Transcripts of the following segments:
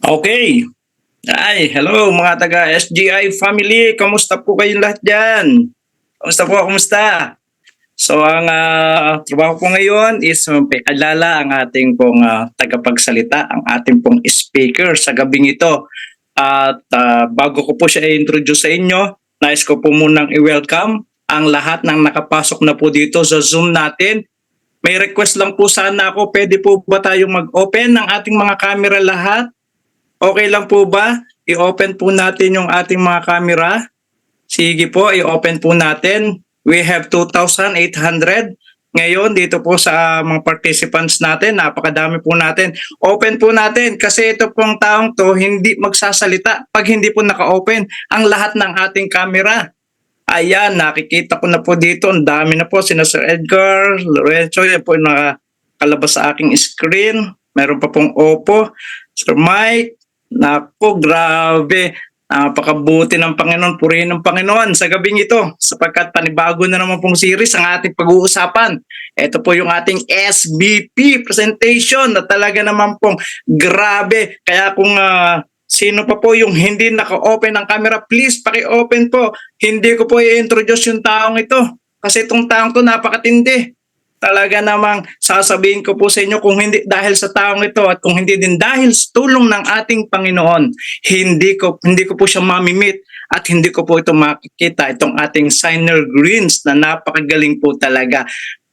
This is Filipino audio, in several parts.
Okay. Ay, hello mga taga SGI family. Kamusta po kayong lahat diyan? Kamusta po? Kamusta? So trabaho ko ngayon is alala ang ating pong tagapagsalita, ang ating pong speaker sa gabing ito. At bago ko po siya i-introduce sa inyo, nais ko po munang i-welcome ang lahat ng nakapasok na po dito sa Zoom natin. May request lang po sana ako, pwede po ba tayong mag-open ng ating mga camera lahat? Okay lang po ba? I-open po natin yung ating mga camera. Sige po, i-open po natin. We have 2,800. Ngayon, dito po sa mga participants natin, napakadami po natin. Open po natin kasi ito pong taong to hindi magsasalita pag hindi po naka-open ang lahat ng ating camera. Ayan, nakikita ko na po dito. Ang dami na po. Sina Sir Edgar, Lorenzo, yan po yung nakakalabas sa aking screen. Meron pa pong Oppo, Sir Mike. Naku, grabe. Napakabuti ng Panginoon, purihin ng Panginoon sa gabing ito sapagkat panibago na naman pong series ang ating pag-uusapan. Ito po yung ating SBP presentation na talaga naman pong grabe. Kaya kung sino pa po yung hindi naka-open ng camera, please paki-open po. Hindi ko po i-introduce yung taong ito kasi itong taong to napakatindi. Talaga namang sasabihin ko po sa inyo kung hindi dahil sa taong ito at kung hindi din dahil sa tulong ng ating Panginoon, hindi ko po siya mamimit at hindi ko po ito makikita itong ating Signer Greens na napakagaling po talaga.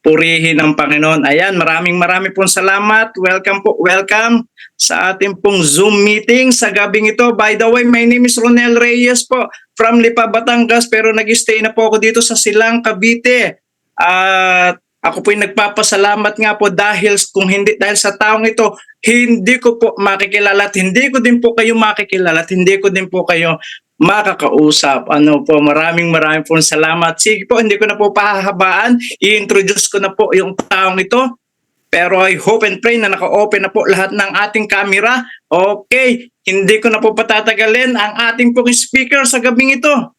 Purihin ng Panginoon. Ayan, maraming pong salamat. Welcome po, welcome sa ating pong Zoom meeting sa gabing ito. By the way, my name is Ronel Reyes po from Lipa, Batangas pero nag-stay na po ako dito sa Silang, Cavite. At ako po ay nagpapasalamat nga po dahil kung hindi dahil sa taong ito, hindi ko po makikilala at hindi ko din po kayo makikilala at hindi ko din po kayo makakausap. Ano po, maraming pong salamat. Sige po, hindi ko na po pahahabaan. I-introduce ko na po yung taong ito. Pero I hope and pray na naka-open na po lahat ng ating camera. Okay, hindi ko na po patatagalin ang ating pong speaker sa gabing ito.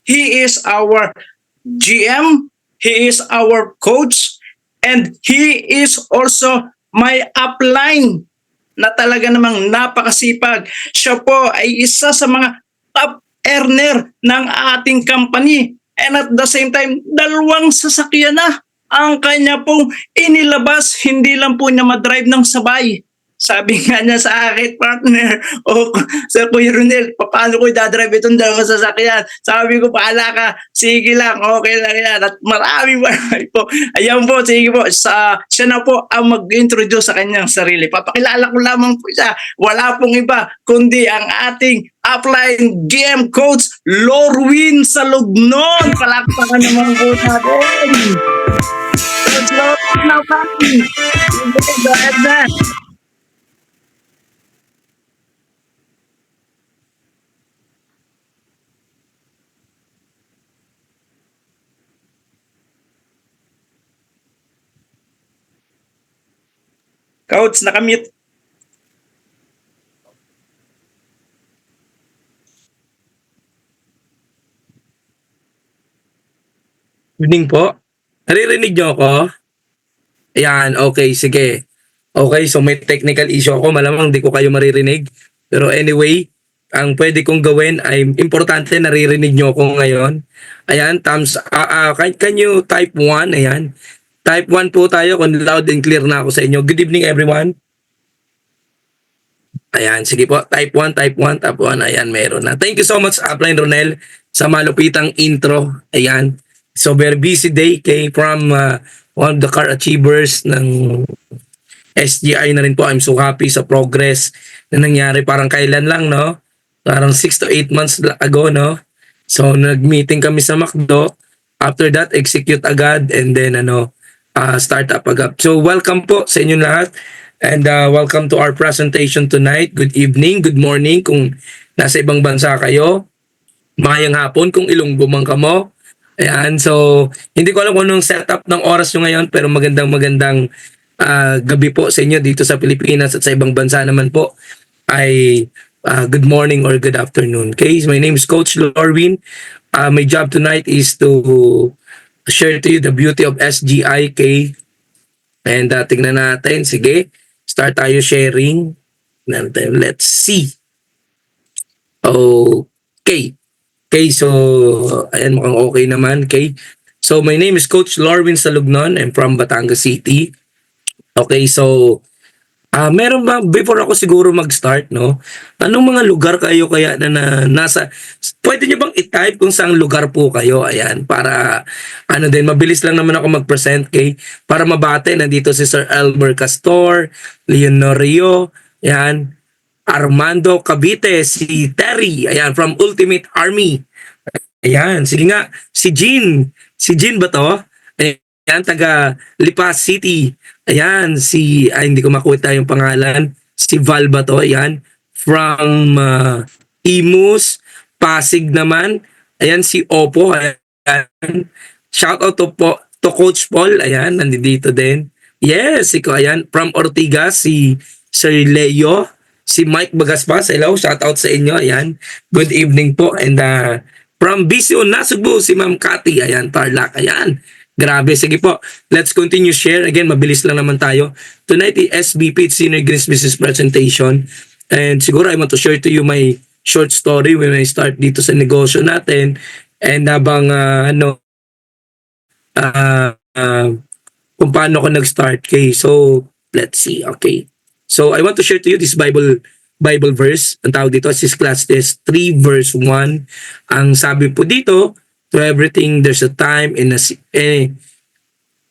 He is our GM, he is our coach, and he is also my upline na talaga namang napakasipag. Siya po ay isa sa mga top earner ng ating company. And at the same time, dalawang sasakyan na ang kanya pong inilabas. Hindi lang po niya madrive ng sabay. Sabi nga niya sa akin, partner, Sir Kuya Ronel, paano ko i-drive itong dalawang sasakyan? Sabi ko, paala ka, sige lang, okay lang yan. At marami po. Ayan po, sige po, siya na po ang mag-introduce sa kanyang sarili. Papakilala ko lamang po siya. Wala pong iba, kundi ang ating upline GM coach, Lorwin Salugnon. Palakpakan naman po natin. Coach Lorwin, now coming. Go ahead na. Coach, nakamute. Evening po. Naririnig niyo ako? Ayan, okay, sige. Okay, so may technical issue ako. Malamang di ko kayo maririnig. Pero anyway, ang pwede kong gawin ay importante naririnig niyo ako ngayon. Ayan, can you type 1? Ayan. Type 1 po tayo kung loud and clear na ako sa inyo. Good evening everyone. Ayan, sige po. Type 1, type 1, type 1. Ayan, meron na. Thank you so much, Upline Ronel, sa malupitang intro. Ayan. So, very busy day kay from one of the car achievers ng SGI na rin po. I'm so happy sa progress na nangyari. Parang kailan lang, no? Parang 6 to 8 months ago, no? So, nag-meeting kami sa McDo. After that, execute agad and then, start up agad. So, welcome po sa inyo lahat. And welcome to our presentation tonight. Good evening, good morning kung nasa ibang bansa kayo. Mayang hapon kung Ilonggo man kamo. Ayan, so hindi ko alam kung anong setup ng oras nyo ngayon pero magandang gabi po sa inyo dito sa Pilipinas at sa ibang bansa naman po ay good morning or good afternoon. Okay, so my name is Coach Lorwin. My job tonight is to share to you the beauty of SGIK. And tignan natin, sige, start tayo sharing. Let's see. Okay. Okay, so ayan, mukhang okay naman. Okay. So my name is Coach Lorwin Salugnon. I'm from Batangas City. Okay, so meron ba, before ako siguro mag-start, no? Anong mga lugar kayo kaya nasa, pwede nyo bang i-type kung saang lugar po kayo? Ayan, para, ano din, mabilis lang naman ako mag-present, kay, para mabate, nandito si Sir Elmer Castor, Leonorio, ayan, Armando Cavite, si Terry, ayan, from Ultimate Army. Ayan, sige nga, si Jean. Si Jean ba to? Ayan, taga Lipa City. Ayan, hindi ko makuha yung pangalan. Si Val ba to? Ayan, from Imus, Pasig naman. Ayan, si Opo. Ayan, shout out to Coach Paul. Ayan, nandito din. Yes, ayan, from Ortigas, si Sir Leo. Si Mike Bagaspas, hello, shout out sa inyo. Ayan, good evening po. And from BCO Nasugbu, si Ma'am Cathy, ayan, Tarlac, ayan. Grabe, sige po. Let's continue share. Again, mabilis lang naman tayo. Tonight, SBP, it's Senior Greens Business Presentation. And siguro, I want to share to you my short story when I start dito sa negosyo natin. And habang, kung paano ako nag-start. Okay, so, let's see. Okay. So, I want to share to you this Bible verse. Ang tawag dito, Ecclesiastes 3 verse 1. Ang sabi po dito, to everything there's a time and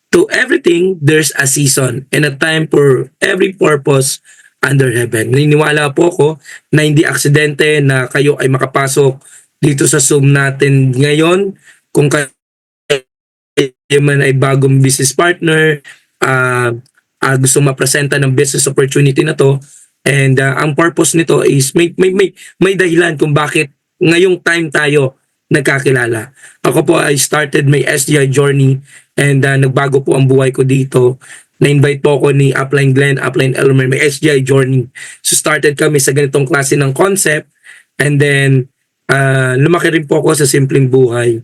to everything there's a season and a time for every purpose under heaven. Naniniwala po ako na hindi aksidente na kayo ay makapasok dito sa Zoom natin ngayon. Kung kayo man ay bagong business partner, gusto mapresenta ng business opportunity na to, and ang purpose nito is may dahilan kung bakit ngayong time tayo nagkakilala. Ako po, I started my SGI journey and nagbago po ang buhay ko dito. Na-invite po ako ni Upline Glenn, Upline Elmer, may SGI journey. So started kami sa ganitong klase ng concept, and then lumaki rin po ako sa simpleng buhay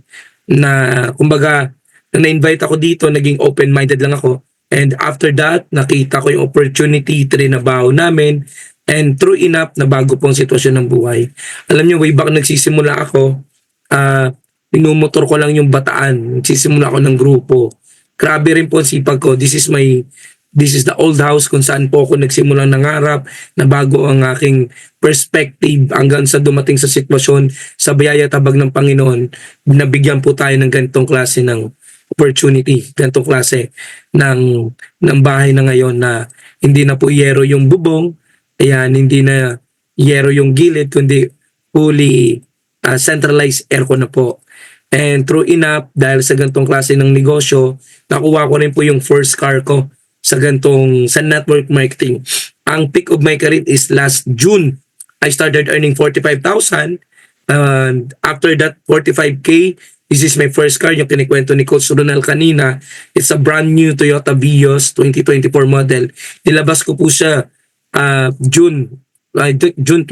na kumbaga na-invite ako dito, naging open-minded lang ako. And after that, nakita ko yung opportunity, trinabaho namin, and true enough, na bago pong sitwasyon ng buhay. Alam niyo, way back nagsisimula ako, minumotor ko lang yung Bataan, nagsisimula ako ng grupo. Grabe rin po ang sipag ko. This is the old house kung saan po ako nagsimulang nangarap, na bago ang aking perspective hanggang sa dumating sa sitwasyon, sa biyaya tabag ng Panginoon, nabigyan po tayo ng ganitong klase ng opportunity, ganitong klase ng bahay na ngayon na hindi na po yero yung bubong, ayan, hindi na yero yung gilid, kundi fully centralized aircon na po. And true enough, dahil sa ganitong klase ng negosyo, nakuha ko rin po yung first car ko sa network marketing. Ang peak of my career is last June. I started earning 45,000. And after that 45K, this is my first car, yung kinikwento ni Coach Ronel kanina. It's a brand new Toyota Vios 2024 model. Nilabas ko po siya June 23.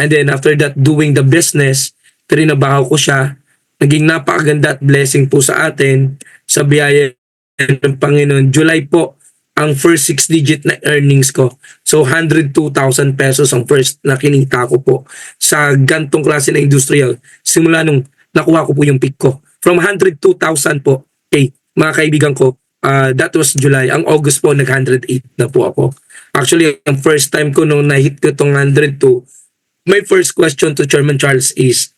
And then after that, doing the business, trinabaho ko siya. Naging napakaganda at blessing po sa atin sa biyaya ng Panginoon. July po ang first 6-digit na earnings ko. So 102,000 pesos ang first na kinita ko po sa gantong klase na industrial. Simula nung nakuha ko po yung peak ko. From 102,000 po, okay, mga kaibigan ko, that was July. Ang August po, nag-108 na po ako. Actually, ang first time ko nung na-hit ko itong 102, my first question to Chairman Charles is,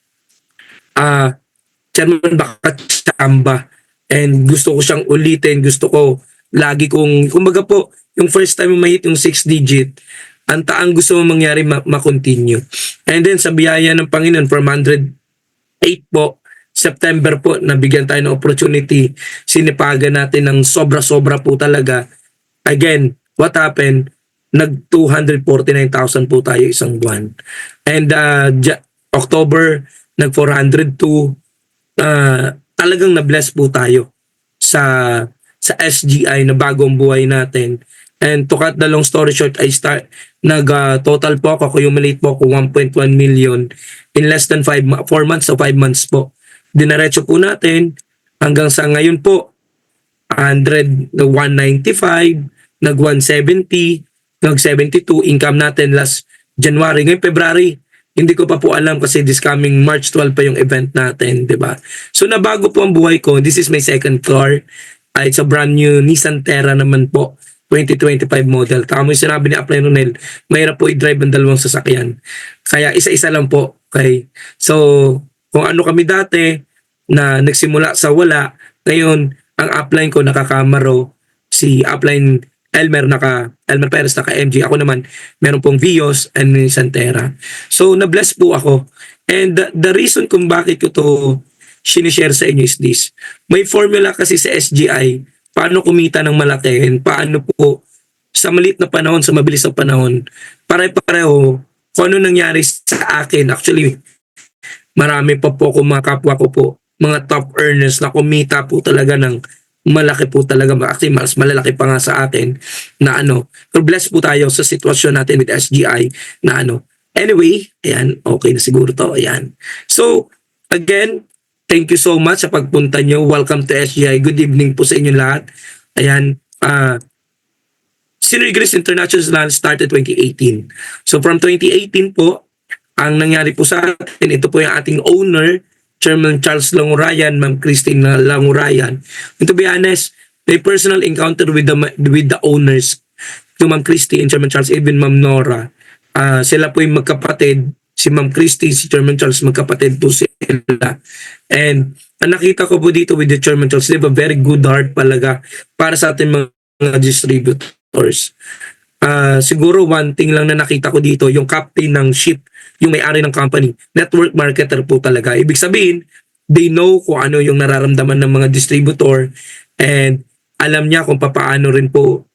Chairman, baka chamba? And gusto ko siyang ulitin, gusto ko lagi kong, kumbaga po, yung first time ma-hit yung 6-digit, ang taang gusto mo mangyari ma-continue. And then sa biyaya ng Panginoon, from 108 po, September po, nabigyan tayo ng opportunity, sinipagan natin ng sobra-sobra po talaga. Again, what happened? Nag 249,000 po tayo isang buwan. And October, nag 402. Talagang na-bless po tayo sa SGI na bagong buhay natin. And to cut the long story short, total po ako, accumulate po ako 1.1 million in less than 4 months o 5 months po. Dinaretso po natin hanggang sa ngayon po, 195, nag 170, nag-72 income natin last January. Ngayon February, hindi ko pa po alam kasi this coming March 12 pa yung event natin, di ba? So nabago po ang buhay ko. This is my second car. It's a brand new Nissan Terra naman po. 2025 model. Tama yung sinabi ni Apply Ronel, mahirap po i-drive ang dalawang sasakyan. Kaya isa-isa lang po. Okay? So, kung ano kami dati na nagsimula sa wala, ngayon, ang upline ko naka-Camaro, si upline Elmer Perez naka MG. Ako naman, meron pong Vios and Nissan Terra. So, na-bless po ako. And the reason kung bakit ko to sinishare sa inyo is this. May formula kasi sa SGI, paano kumita ng malaki and paano po sa maliit na panahon, sa mabilis na panahon, pare-pareho kung ano nangyari sa akin. Actually, marami pa po kung mga kapwa ko po, mga top earners na kumita po talaga ng malaki po talaga. Actually, mas malalaki pa nga sa atin na pero blessed po tayo sa sitwasyon natin with SGI na Anyway, ayan, okay na siguro to. Ayan. So, again, thank you so much sa pagpunta nyo. Welcome to SGI. Good evening po sa inyo lahat. Ayan, Senior Eagles International started 2018. So from 2018 po, ang nangyari po sa atin, ito po yung ating owner, Chairman Charles Langurayan, Ma'am Christine Langurayan. And to be honest, may personal encounter with the owners, yung Ma'am Christine, Chairman Charles, even Ma'am Nora. Sila po yung magkapatid. Si Ma'am Christine, si Chairman Charles, magkapatid po sila. And ang nakita ko po dito with the Chairman Charles, they have a very good heart talaga para sa ating mga distributors. Siguro one thing lang na nakita ko dito, yung captain ng ship, yung may-ari ng company, network marketer po talaga. Ibig sabihin, they know kung ano yung nararamdaman ng mga distributor and alam niya kung paano rin po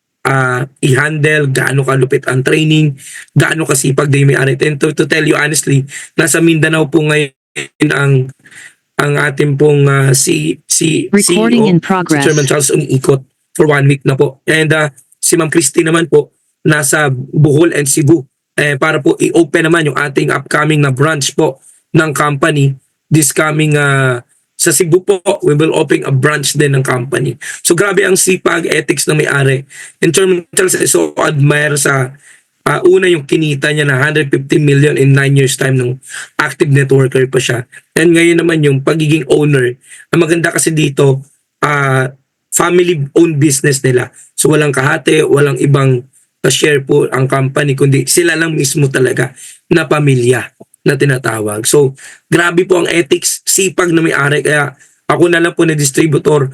i-handle, gaano kalupit ang training, gaano kasipag din may-ari. And to tell you honestly, nasa Mindanao po ngayon ang ating pong si Recording CEO, in progress. si Chairman Charles umiikot for 1 week na po. And si Ma'am Christine naman po, nasa Bohol and Cebu para po i-open naman yung ating upcoming na branch po ng company this coming sa Cebu po, we will open a branch din ng company. So grabe ang sipag, ethics na may-ari. In terms of so admire sa una yung kinita niya na 150 million in 9 years time nung active networker pa siya. And ngayon naman yung pagiging owner. Ang maganda kasi dito, family-owned business nila. So walang kahate, walang ibang share po ang company, kundi sila lang mismo talaga na pamilya na tinatawag. So, grabe po ang ethics, sipag na may-ari. Kaya ako na lang po na distributor,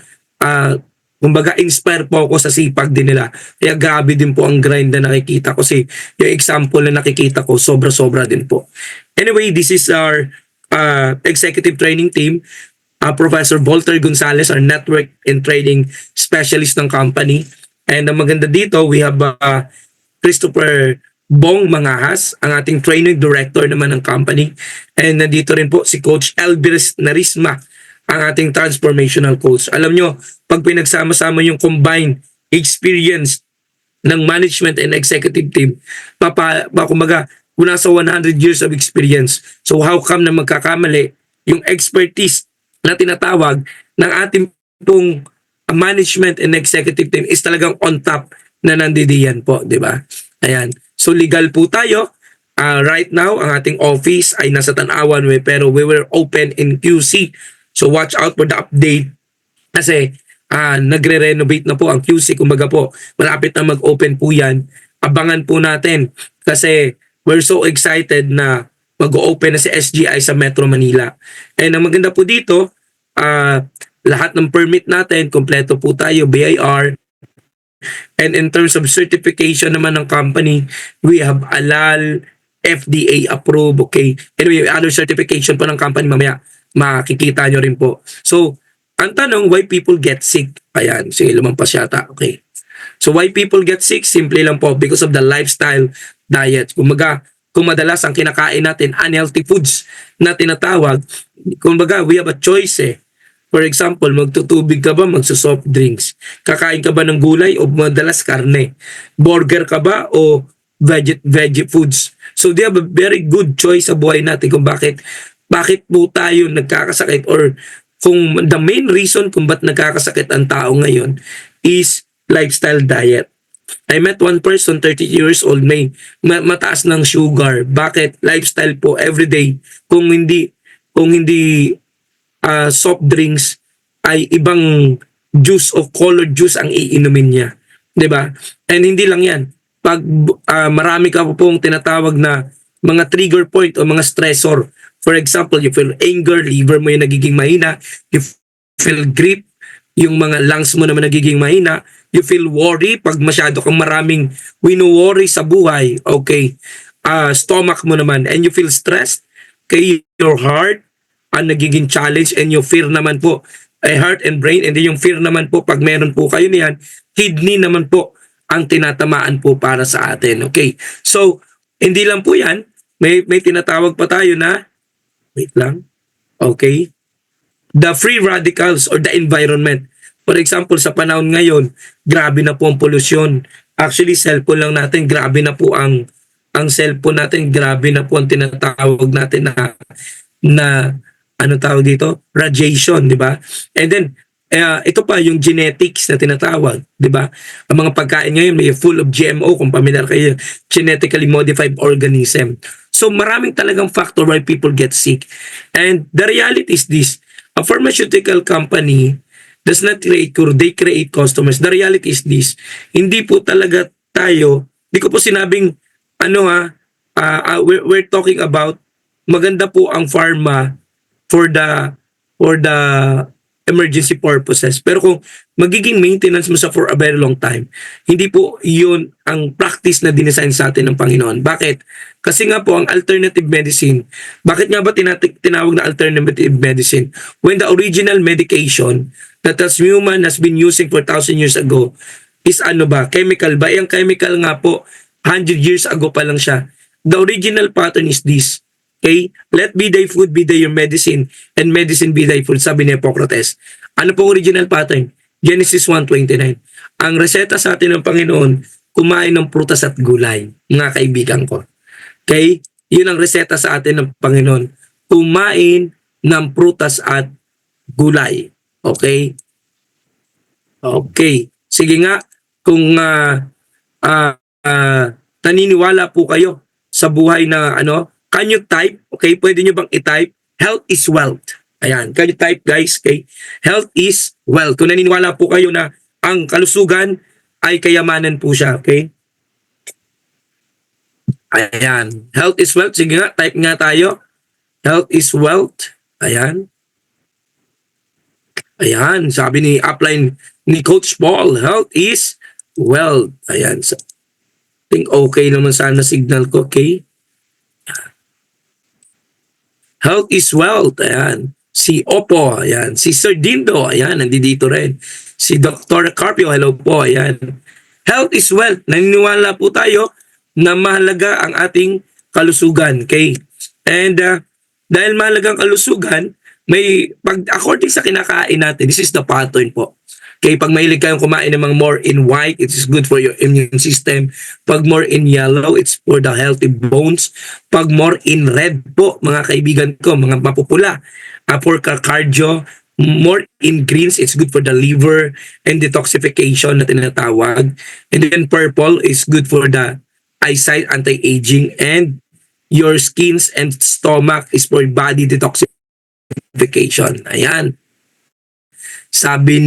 kumbaga inspire po ako sa sipag din nila. Kaya grabe din po ang grind na nakikita ko. Kasi yung example na nakikita ko, sobra-sobra din po. Anyway, this is our executive training team. Professor Volter Gonzalez, our network and trading specialist ng company. And ang maganda dito, we have Christopher Bong Mangahas, ang ating training director naman ng company. And nandito rin po si Coach Elvis Narisma, ang ating transformational coach. Alam nyo, pag pinagsama-sama yung combined experience ng management and executive team, kumbaga, nasa 100 years of experience. So how come na magkakamali yung expertise na tinatawag ng ating pong management and executive team is talagang on top na nandidiyan po, di ba? Ayan. So legal po tayo. Right now, ang ating office ay nasa Tanawan pero we were open in QC. So watch out for the update kasi nagre-renovate na po ang QC. Kumbaga po, malapit na mag-open po yan. Abangan po natin kasi we're so excited na mag-open na si SGI sa Metro Manila. And ang maganda po dito, lahat ng permit natin, kompleto po tayo, BIR. And in terms of certification naman ng company, we have ALAL, FDA approved, okay? Anyway, other certification po ng company, mamaya makikita nyo rin po. So, ang tanong, why people get sick? Ayan, sige, lumampas yata, okay. So, why people get sick? Simple lang po, because of the lifestyle diet. Kung madalas ang kinakain natin, unhealthy foods na tinatawag, kumbaga, we have a choice For example, magtutubig ka ba, magsusoft drinks? Kakain ka ba ng gulay o madalas karne? Burger ka ba o veggie foods? So they have a very good choice sa buhay natin kung bakit po tayo nagkakasakit or kung the main reason kung ba't nagkakasakit ang tao ngayon is lifestyle diet. I met one person, 30 years old, may mataas ng sugar. Bakit? Lifestyle po, everyday. Kung hindi soft drinks, ay ibang juice o colored juice ang iinumin niya. 'Di ba? And hindi lang yan. Pag marami ka po pong tinatawag na mga trigger point o mga stressor. For example, you feel anger, liver mo yung nagiging mahina. You feel grief, yung mga lungs mo naman nagiging mahina. You feel worry pag masyado kang maraming wino-worry sa buhay. Okay. Stomach mo naman. And you feel stressed. Okay, your heart ang nagiging challenge, and yung fear naman po ay heart and brain, and then yung fear naman po pag meron po kayo niyan, kidney naman po ang tinatamaan po para sa atin. Okay. So, hindi lang po yan. May tinatawag pa tayo na, wait lang. Okay. The free radicals or the environment. For example, sa panahon ngayon, grabe na po ang pollution. Actually, cellphone lang natin, grabe na po ang cellphone natin, grabe na po ang tinatawag natin na ano tawag dito? Radiation, di ba? And then, ito pa yung genetics na tinatawag, di ba? Ang mga pagkain ngayon may full of GMO, kung familiar kayo, genetically modified organism. So maraming talagang factor why people get sick. And the reality is this, a pharmaceutical company does not create cure, they create customers. The reality is this, hindi po talaga tayo, di ko po sinabing, we're talking about, maganda po ang pharma for the emergency purposes. Pero kung magiging maintenance mo sa for a very long time, hindi po yun ang practice na dinesign sa atin ng Panginoon. Bakit? Kasi nga po ang alternative medicine, bakit nga ba tinawag na alternative medicine? When the original medication that as human has been using for 1,000 years ago is chemical ba? Yung chemical nga po, 100 years ago pa lang siya. The original pattern is this. Okay? Let be thy food, be thy your medicine, and medicine be thy food, sabi ni Hippocrates. Ano pong original pattern? Genesis 1:29. Ang reseta sa atin ng Panginoon, kumain ng prutas at gulay, mga kaibigan ko. Okay? Yun ang reseta sa atin ng Panginoon. Kumain ng prutas at gulay. Okay? Okay. Sige nga, kung naniniwala po kayo sa buhay na can you type? Okay, pwede nyo bang i-type? Health is wealth. Ayan, can you type guys? Okay, health is wealth. Kung naniniwala po kayo na ang kalusugan ay kayamanan po siya. Okay? Ayan, health is wealth. Sige nga, type nga tayo. Health is wealth. Ayan. Ayan, sabi ni upline ni Coach Paul, health is wealth. Ayan, I think okay naman sana signal ko. Okay. Health is wealth. Ayan. Si Opo. Ayan. Si Sir Dindo. Ayan. Nandito rin. Si Dr. Carpio. Hello po. Ayan. Health is wealth. Naniniwala po tayo na mahalaga ang ating kalusugan. Okay? And dahil mahalaga ang kalusugan, according sa kinakain natin, this is the pattern po. Okay, pag mahilig kayong kumain ng mga more in white, it is good for your immune system. Pag more in yellow, it's for the healthy bones. Pag more in red po, mga kaibigan ko, mga mapupula, for cardio. More in greens, it's good for the liver and detoxification na tinatawag. And then purple is good for the eyesight, anti-aging, and your skins and stomach is for body detoxification. Ayan. Sabi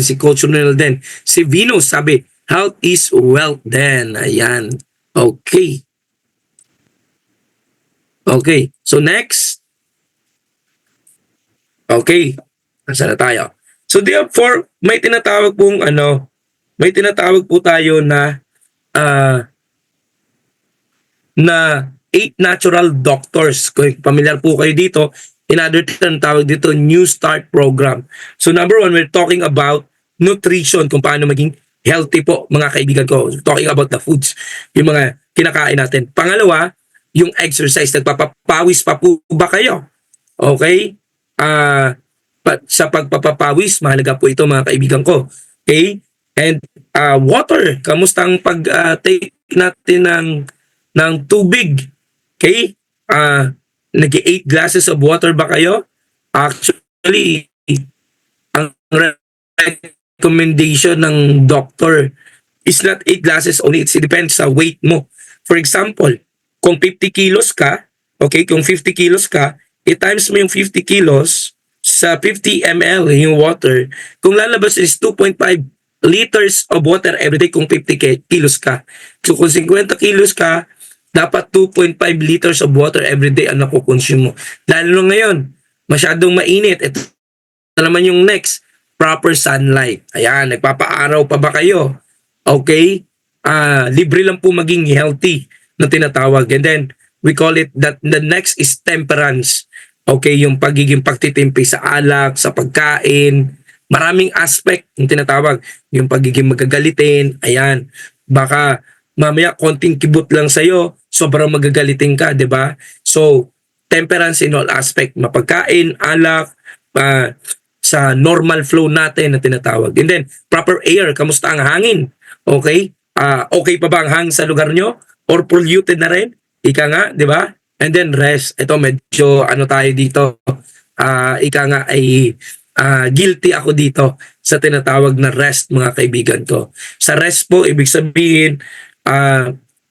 si Coach Ronel din. Si Venus sabi, health is wealth din. Ayan. Okay. Okay. So next. Okay. Nasaan na tayo? So therefore, may tinatawag po tayo na 8 natural doctors. Kung familiar po kayo dito, in other term, tawag dito, New Start Program. So number 1, we're talking about nutrition, kung paano maging healthy po, mga kaibigan ko. Talking about the foods, yung mga kinakain natin. Pangalawa, yung exercise. Nagpapapawis pa po ba kayo? Okay? Sa pagpapapawis, mahalaga po ito, mga kaibigan ko. Okay? And water, kamusta ang pag-take natin ng tubig? Okay? Nag-8 glasses of water ba kayo? Actually, ang recommendation ng doctor is not 8 glasses only. It depends sa weight mo. For example, kung 50 kilos ka, okay, kung 50 kilos ka, i-times mo yung 50 kilos sa 50 ml yung water, kung lalabas is 2.5 liters of water every day kung 50 kilos ka. So kung 50 kilos ka, dapat 2.5 liters of water every day ang nakukonsume mo. Lalo na ngayon, masyadong mainit. Ito naman yung next, proper sunlight. Ayan, nagpapaaraw pa ba kayo? Okay? Libre lang po maging healthy na tinatawag. And then, we call it that the next is temperance. Okay, yung pagiging pagtitimpi sa alak, sa pagkain, maraming aspect yung tinatawag. Yung pagiging magagalitin, ayan. Baka mamaya konting kibot lang sa'yo, sobrang magagalitin ka, di ba? So, temperance in all aspect, mapagkain, alak, sa normal flow natin na tinatawag. And then, proper air, kamusta ang hangin? Okay? Okay pa ba ang hangin sa lugar nyo? Or polluted na rin? Ika nga, di ba? And then rest. Ito medyo tayo dito. Ika nga ay guilty ako dito sa tinatawag na rest, mga kaibigan ko. Sa rest po, ibig sabihin,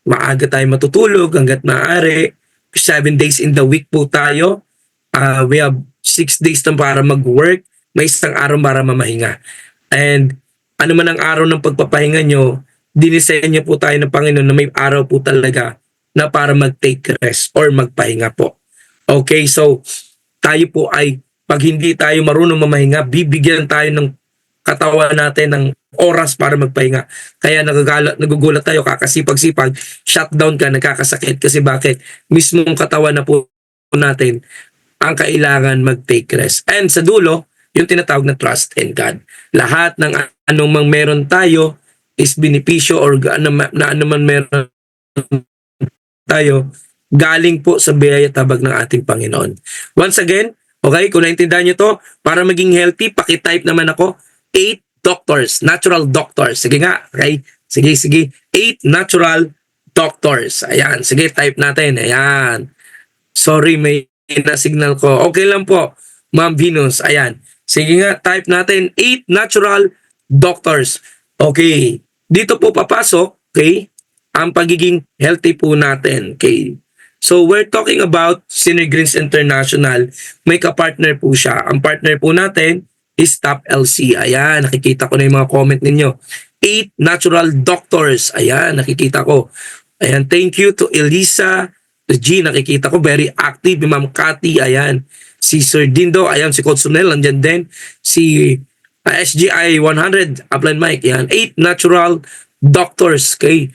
maaga tayo matutulog hanggat maaari. 7 days in the week po tayo. We have 6 days na para mag-work. May isang araw para mamahinga. And ano man ang araw ng pagpapahinga nyo, dinisenyo po tayo ng Panginoon na may araw po talaga na para mag-take rest or magpahinga po. Okay, so tayo po ay, pag hindi tayo marunong mamahinga, bibigyan tayo ng katawan natin ng oras para magpahinga. Kaya nagugulat tayo, kakasipag-sipag, shutdown ka, nagkakasakit. Kasi bakit? Mismong katawan na po natin ang kailangan mag-take rest. And sa dulo, yung tinatawag na trust in God. Lahat ng anumang meron tayo is benepisyo or ano man meron tayo, galing po sa biyaya tabag ng ating Panginoon. Once again, okay, kung naintindihan nyo to, para maging healthy, pakitype naman ako, 8 doctors, natural doctors. Sige nga, okay? Sige. 8 natural doctors. Ayan, sige, type natin. Ayan. Sorry, may na-signal ko. Okay lang po, Ma'am Venus. Ayan. Sige nga, type natin, 8 natural doctors. Okay. Dito po papasok, okay, ang pagiging healthy po natin. Okay. So we're talking about Synergreens International. May kapartner po siya. Ang partner po natin is Top LC. Ayan, nakikita ko na yung mga comment ninyo. 8 natural doctors. Ayan, nakikita ko. Ayan, thank you to Elisa G. Nakikita ko, very active. Ma'am Cathy, ayan. Si Sir Dindo, ayan, si Coach Sunel, andyan din. Si SGI 100, upline mic, ayan. 8 natural doctors, okay?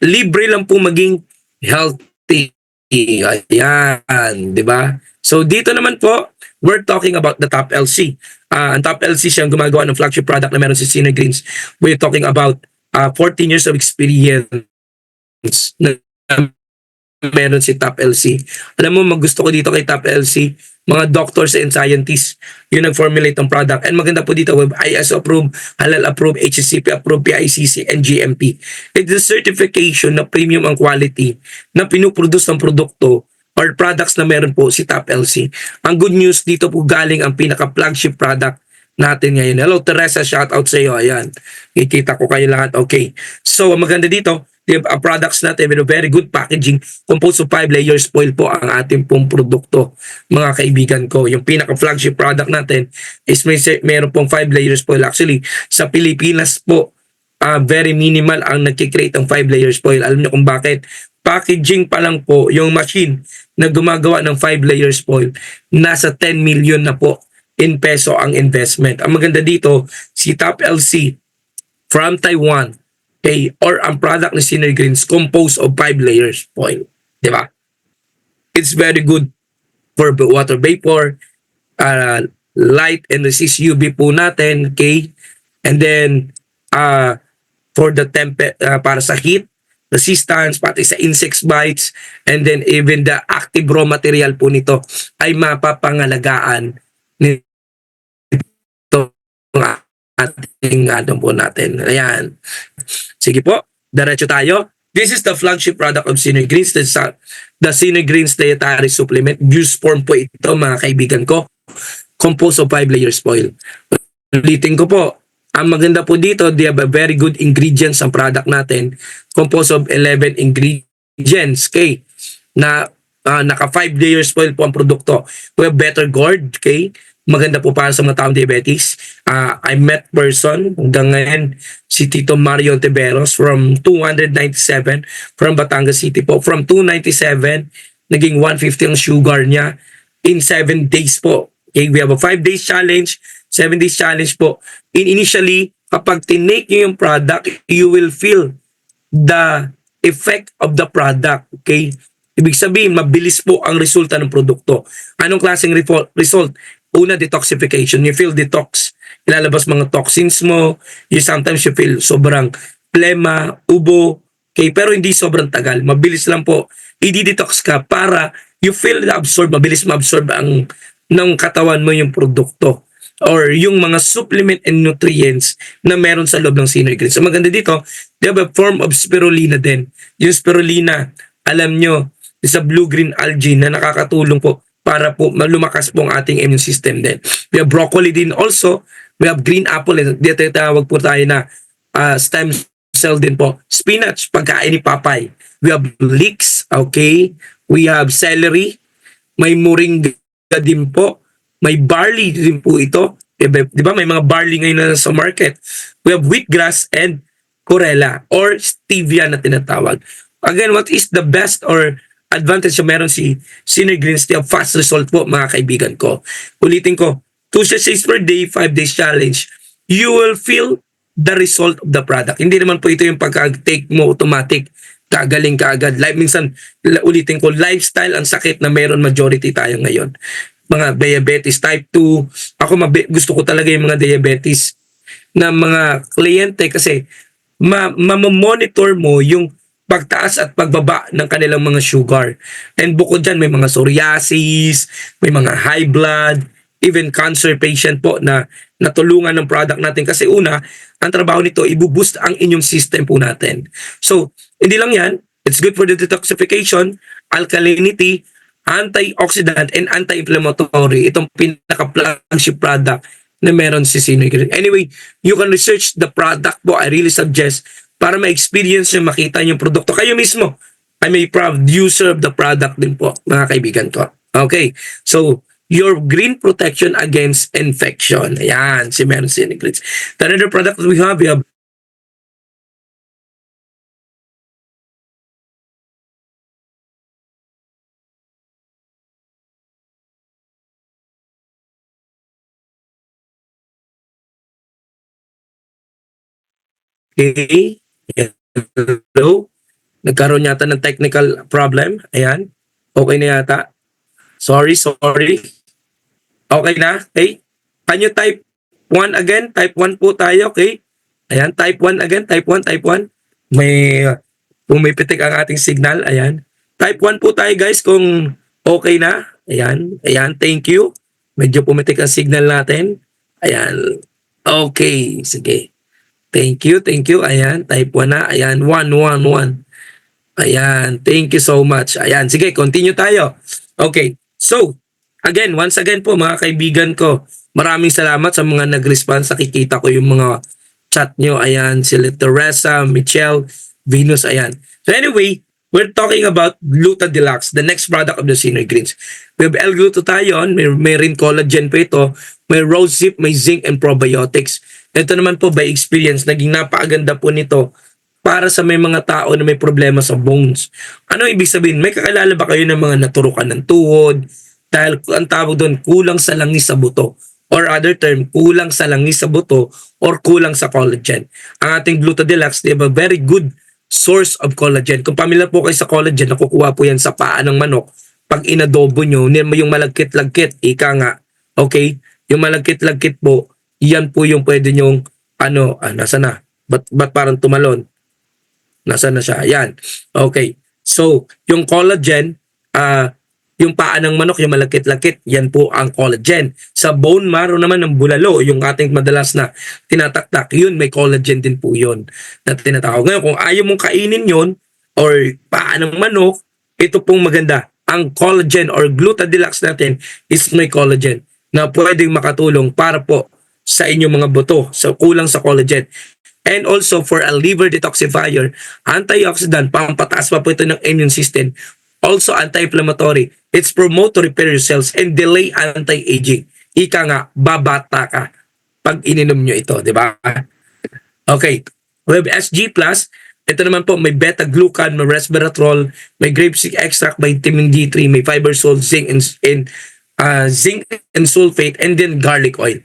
Libre lang po maging healthy. Ayan, di ba? So dito naman po, we're talking about the Top LC. Ang Top LC siyang gumagawa ng flagship product na meron si Synergreens. We're talking about 14 years of experience na meron si Top LC. Alam mo, magusto ko dito kay Top LC, mga doctors and scientists yung nag-formulate ng product. And maganda po dito, we have ISO approved, halal approved, HACCP approved, PICC, and GMP. It's a certification na premium ang quality na pinuproduce ng produkto or products na meron po si Top LC. Ang good news, dito po galing ang pinaka-flagship product natin ngayon. Hello Teresa, shout out sa iyo. Ayan, kikita ko kayo lahat. Okay. So, ang maganda dito, products natin with a very good packaging, composed of 5 layers foil po ang ating pong produkto, mga kaibigan ko. Yung pinaka-flagship product natin is meron pong 5 layers foil. Actually, sa Pilipinas po, very minimal ang nagkikreate ng 5 layers foil. Alam niyo kung bakit? Packaging pa lang po, yung machine na gumagawa ng 5 layers foil, nasa 10 million na po in peso ang investment. Ang maganda dito, si Top LC from Taiwan, okay, or ang product ni Synergreens composed of 5 layers foil. Di ba? It's very good for water vapor, light and resist UV po natin, okay? And then, for the para sa heat, resistance, pati sa insect bites, and then even the active raw material po nito ay mapapangalagaan nito ating po natin. Ayan. Sige po, diretso tayo. This is the flagship product of Synergreens, the Synergreens Dietary Supplement. Juice form po ito, mga kaibigan ko. Composed of 5 layers foil. Ulitin ko po, Ang maganda po dito, they have a very good ingredients ang product natin, composed of 11 ingredients, okay, na naka 5 layers po ang produkto. We have better gourd, okay, maganda po para sa mga taong diabetes. I met person hanggang ngayon, si Tito Mario Ontiveros from 297 from Batangas City po. From 297, naging 150 ang sugar niya in 7 days po. Okay, we have a 5 days challenge, 7 days challenge po. Initially, kapag tinake nyo yung product, you will feel the effect of the product. Okay? Ibig sabihin, mabilis po ang resulta ng produkto. Anong klaseng result? Una, detoxification. You feel detox. Ilalabas mga toxins mo. Sometimes you feel sobrang plema, ubo. Okay? Pero hindi sobrang tagal. Mabilis lang po. I-detox ka para you feel absorb, mabilis ma-absorb ng katawan mo yung produkto or yung mga supplement and nutrients na meron sa loob ng Sinoy Greens. So maganda dito, they have a form of spirulina din. Yung spirulina, alam nyo, is a blue-green algae na nakakatulong po para po lumakas po ang ating immune system din. We have broccoli din also. We have green apple. Dito tawag po tayo na stem cell din po. Spinach, pagkain ni Papay. We have leeks, okay? We have celery. May moringa din po. May barley din po ito. Di ba? May mga barley ngayon na sa market. We have wheatgrass and chlorella or stevia na tinatawag. Again, what is the best or advantage na meron si Sinoy Greens? They have fast result po, mga kaibigan ko. Ulitin ko, 2 sachets per day, 5 days challenge. You will feel the result of the product. Hindi naman po ito yung pagka-take mo automatic. Kagaling ka agad. Minsan, ulitin ko, lifestyle ang sakit na meron majority tayo ngayon. Mga diabetes type 2. Ako gusto ko talaga yung mga diabetes na mga kliyente kasi mamonitor mo yung pagtaas at pagbaba ng kanilang mga sugar. And bukod dyan, may mga psoriasis, may mga high blood, even cancer patient po na natulungan ng product natin. Kasi una, ang trabaho nito, ibuboost ang immune system po natin. So, hindi lang yan. It's good for the detoxification, alkalinity, antioxidant, and anti-inflammatory. Itong pinaka-flagship product na meron si Sinoy Greens. Anyway, you can research the product po. I really suggest para ma-experience nyo, makita yung produkto. Kayo mismo, I'm a proud user of the product din po, mga kaibigan ko. Okay, so, your green protection against infection. Ayan, si meron Sinoy Greens. The other product that we have okay. Hello? Nagkaroon yata ng technical problem. Ayan. Okay na yata. Sorry. Okay na? Okay. Can you type 1 again? Type 1 po tayo, okay? Ayan, type 1 again. Type 1. May pumipitik ang ating signal. Ayan. Type 1 po tayo, guys, kung okay na. Ayan. Thank you. Medyo pumitik ang signal natin. Ayan. Okay. Sige. Thank you. Ayan, type 1 na. Ayan, 1. Ayan, thank you so much. Ayan, sige, continue tayo. Okay, so, once again po mga kaibigan ko, maraming salamat sa mga nag-response. Nakikita ko yung mga chat nyo. Ayan, sila Teresa, Michelle, Venus, ayan. So anyway, we're talking about Gluta Deluxe, the next product of the Sinoy Greens. We have L-glutathione, may rin collagen po ito, may rosehip, may zinc and probiotics. Ito naman po by experience, naging napakaganda po nito para sa may mga tao na may problema sa bones. Ano ibig sabihin? May kakilala ba kayo ng mga naturukan ng tuhod? Dahil ang tawag doon, kulang sa langis sa buto. Or other term, kulang sa langis sa buto or kulang sa collagen. Ang ating Gluta Deluxe, they have a very good source of collagen. Kung pamilya po kayo sa collagen, nakukuha po yan sa paa ng manok. Pag inadobo nyo, yung malagkit-lagkit, ika nga, okay? Yung malagkit-lagkit po, yan po yung pwede nyong, nasa na? Ba't parang tumalon? Nasa na siya? Yan. Okay. So, yung collagen, yung paa ng manok, yung malakit-lakit, yan po ang collagen. Sa bone marrow naman ng bulalo, yung ating madalas na tinataktak, yun, may collagen din po yun na tinatawag. Ngayon, kung ayaw mong kainin yun, or paa ng manok, ito pong maganda. Ang collagen or Gluta Deluxe natin is may collagen na pwedeng makatulong para po sa inyong mga buto, so kulang sa collagen. And also for a liver detoxifier, antioxidant, pampataas pa po ito ng immune system. Also anti-inflammatory. It's promote to repair your cells and delay anti-aging. Ika nga, babata ka pag ininom nyo ito, di ba? Okay. We have SG+. Ito naman po, may beta-glucan, may resveratrol, may grapeseed extract, may vitamin D3, may fiber salt, zinc and sulfate, and then garlic oil.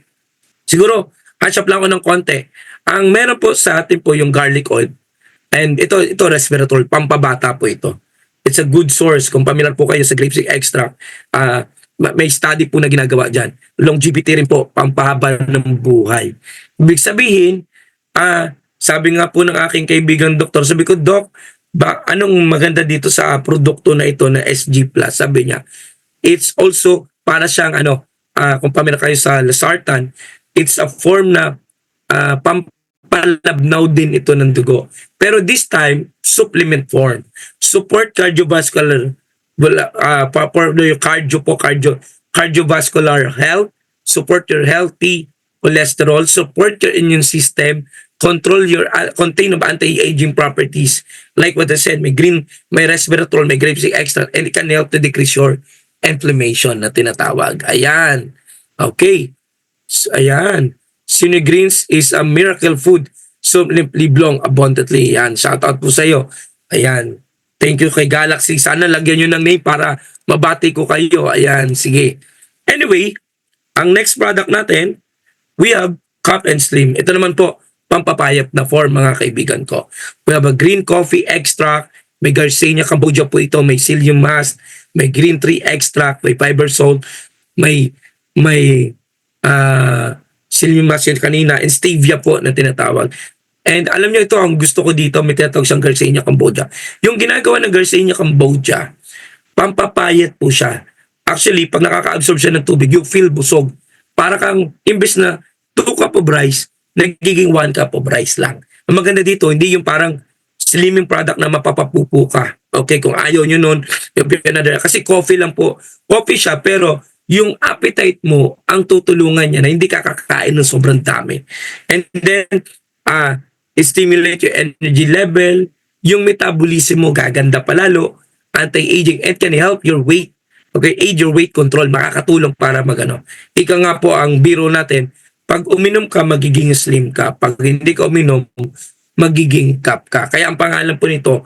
Siguro, catch up lang ako ng konti. Ang meron po sa atin po yung garlic oil. And ito resveratrol, pampabata po ito. It's a good source. Kung familiar po kayo sa grapeseed extract, may study po na ginagawa dyan. Longevity rin po, pampahaba ng buhay. Ibig sabihin, sabi nga po ng aking kaibigan doktor, sabi ko, Doc, anong maganda dito sa produkto na ito na SG+? Sabi niya, it's also para siyang kung pamilya kayo sa Losartan, it's a form na pampalabnaw din ito ng dugo. Pero this time, supplement form. Support cardiovascular, cardiovascular health, support your healthy cholesterol, support your immune system, contain of anti-aging properties. Like what I said, may resveratrol, may grapeseed extract, and it can help to decrease your inflammation na tinatawag. Ayan. Okay. So, ayan. Sinigreens is a miracle food. Simply belong abundantly. Ayan. Shout out po sa iyo. Ayan. Thank you kay Galaxy. Sana lagyan nyo ng name para mabati ko kayo. Ayan. Sige. Anyway, ang next product natin, we have Cup and Slim. Ito naman po, pampapayat na form mga kaibigan ko. We have a green coffee extract, may Garcinia Cambogia po ito, may psyllium mast, may green tea extract, may fiber salt, may psyllium mast yun kanina, and stevia po na tinatawag. And alam niyo ito, ang gusto ko dito, may tinatawag siyang Garcinia Cambogia. Yung ginagawa ng Garcinia Cambogia, pampapayat po siya. Actually, pag nakaka-absorb siya ng tubig, you feel busog. Para kang, imbes na 2 cup of rice, nagiging 1 cup of rice lang. Ang maganda dito, hindi yung parang slimming product na mapapapupo ka. Okay, kung ayaw nyo nun, kasi coffee lang po. Coffee siya, pero yung appetite mo, ang tutulungan niya na hindi ka kakakain ng sobrang dami. And then, stimulate your energy level, yung metabolism mo gaganda palalo, anti-aging, and can help your weight. Okay, aid your weight control, makakatulong para magano. Ika nga po ang biro natin, pag uminom ka, magiging slim ka. Pag hindi ka uminom, magiging cup ka. Kaya ang pangalan po nito,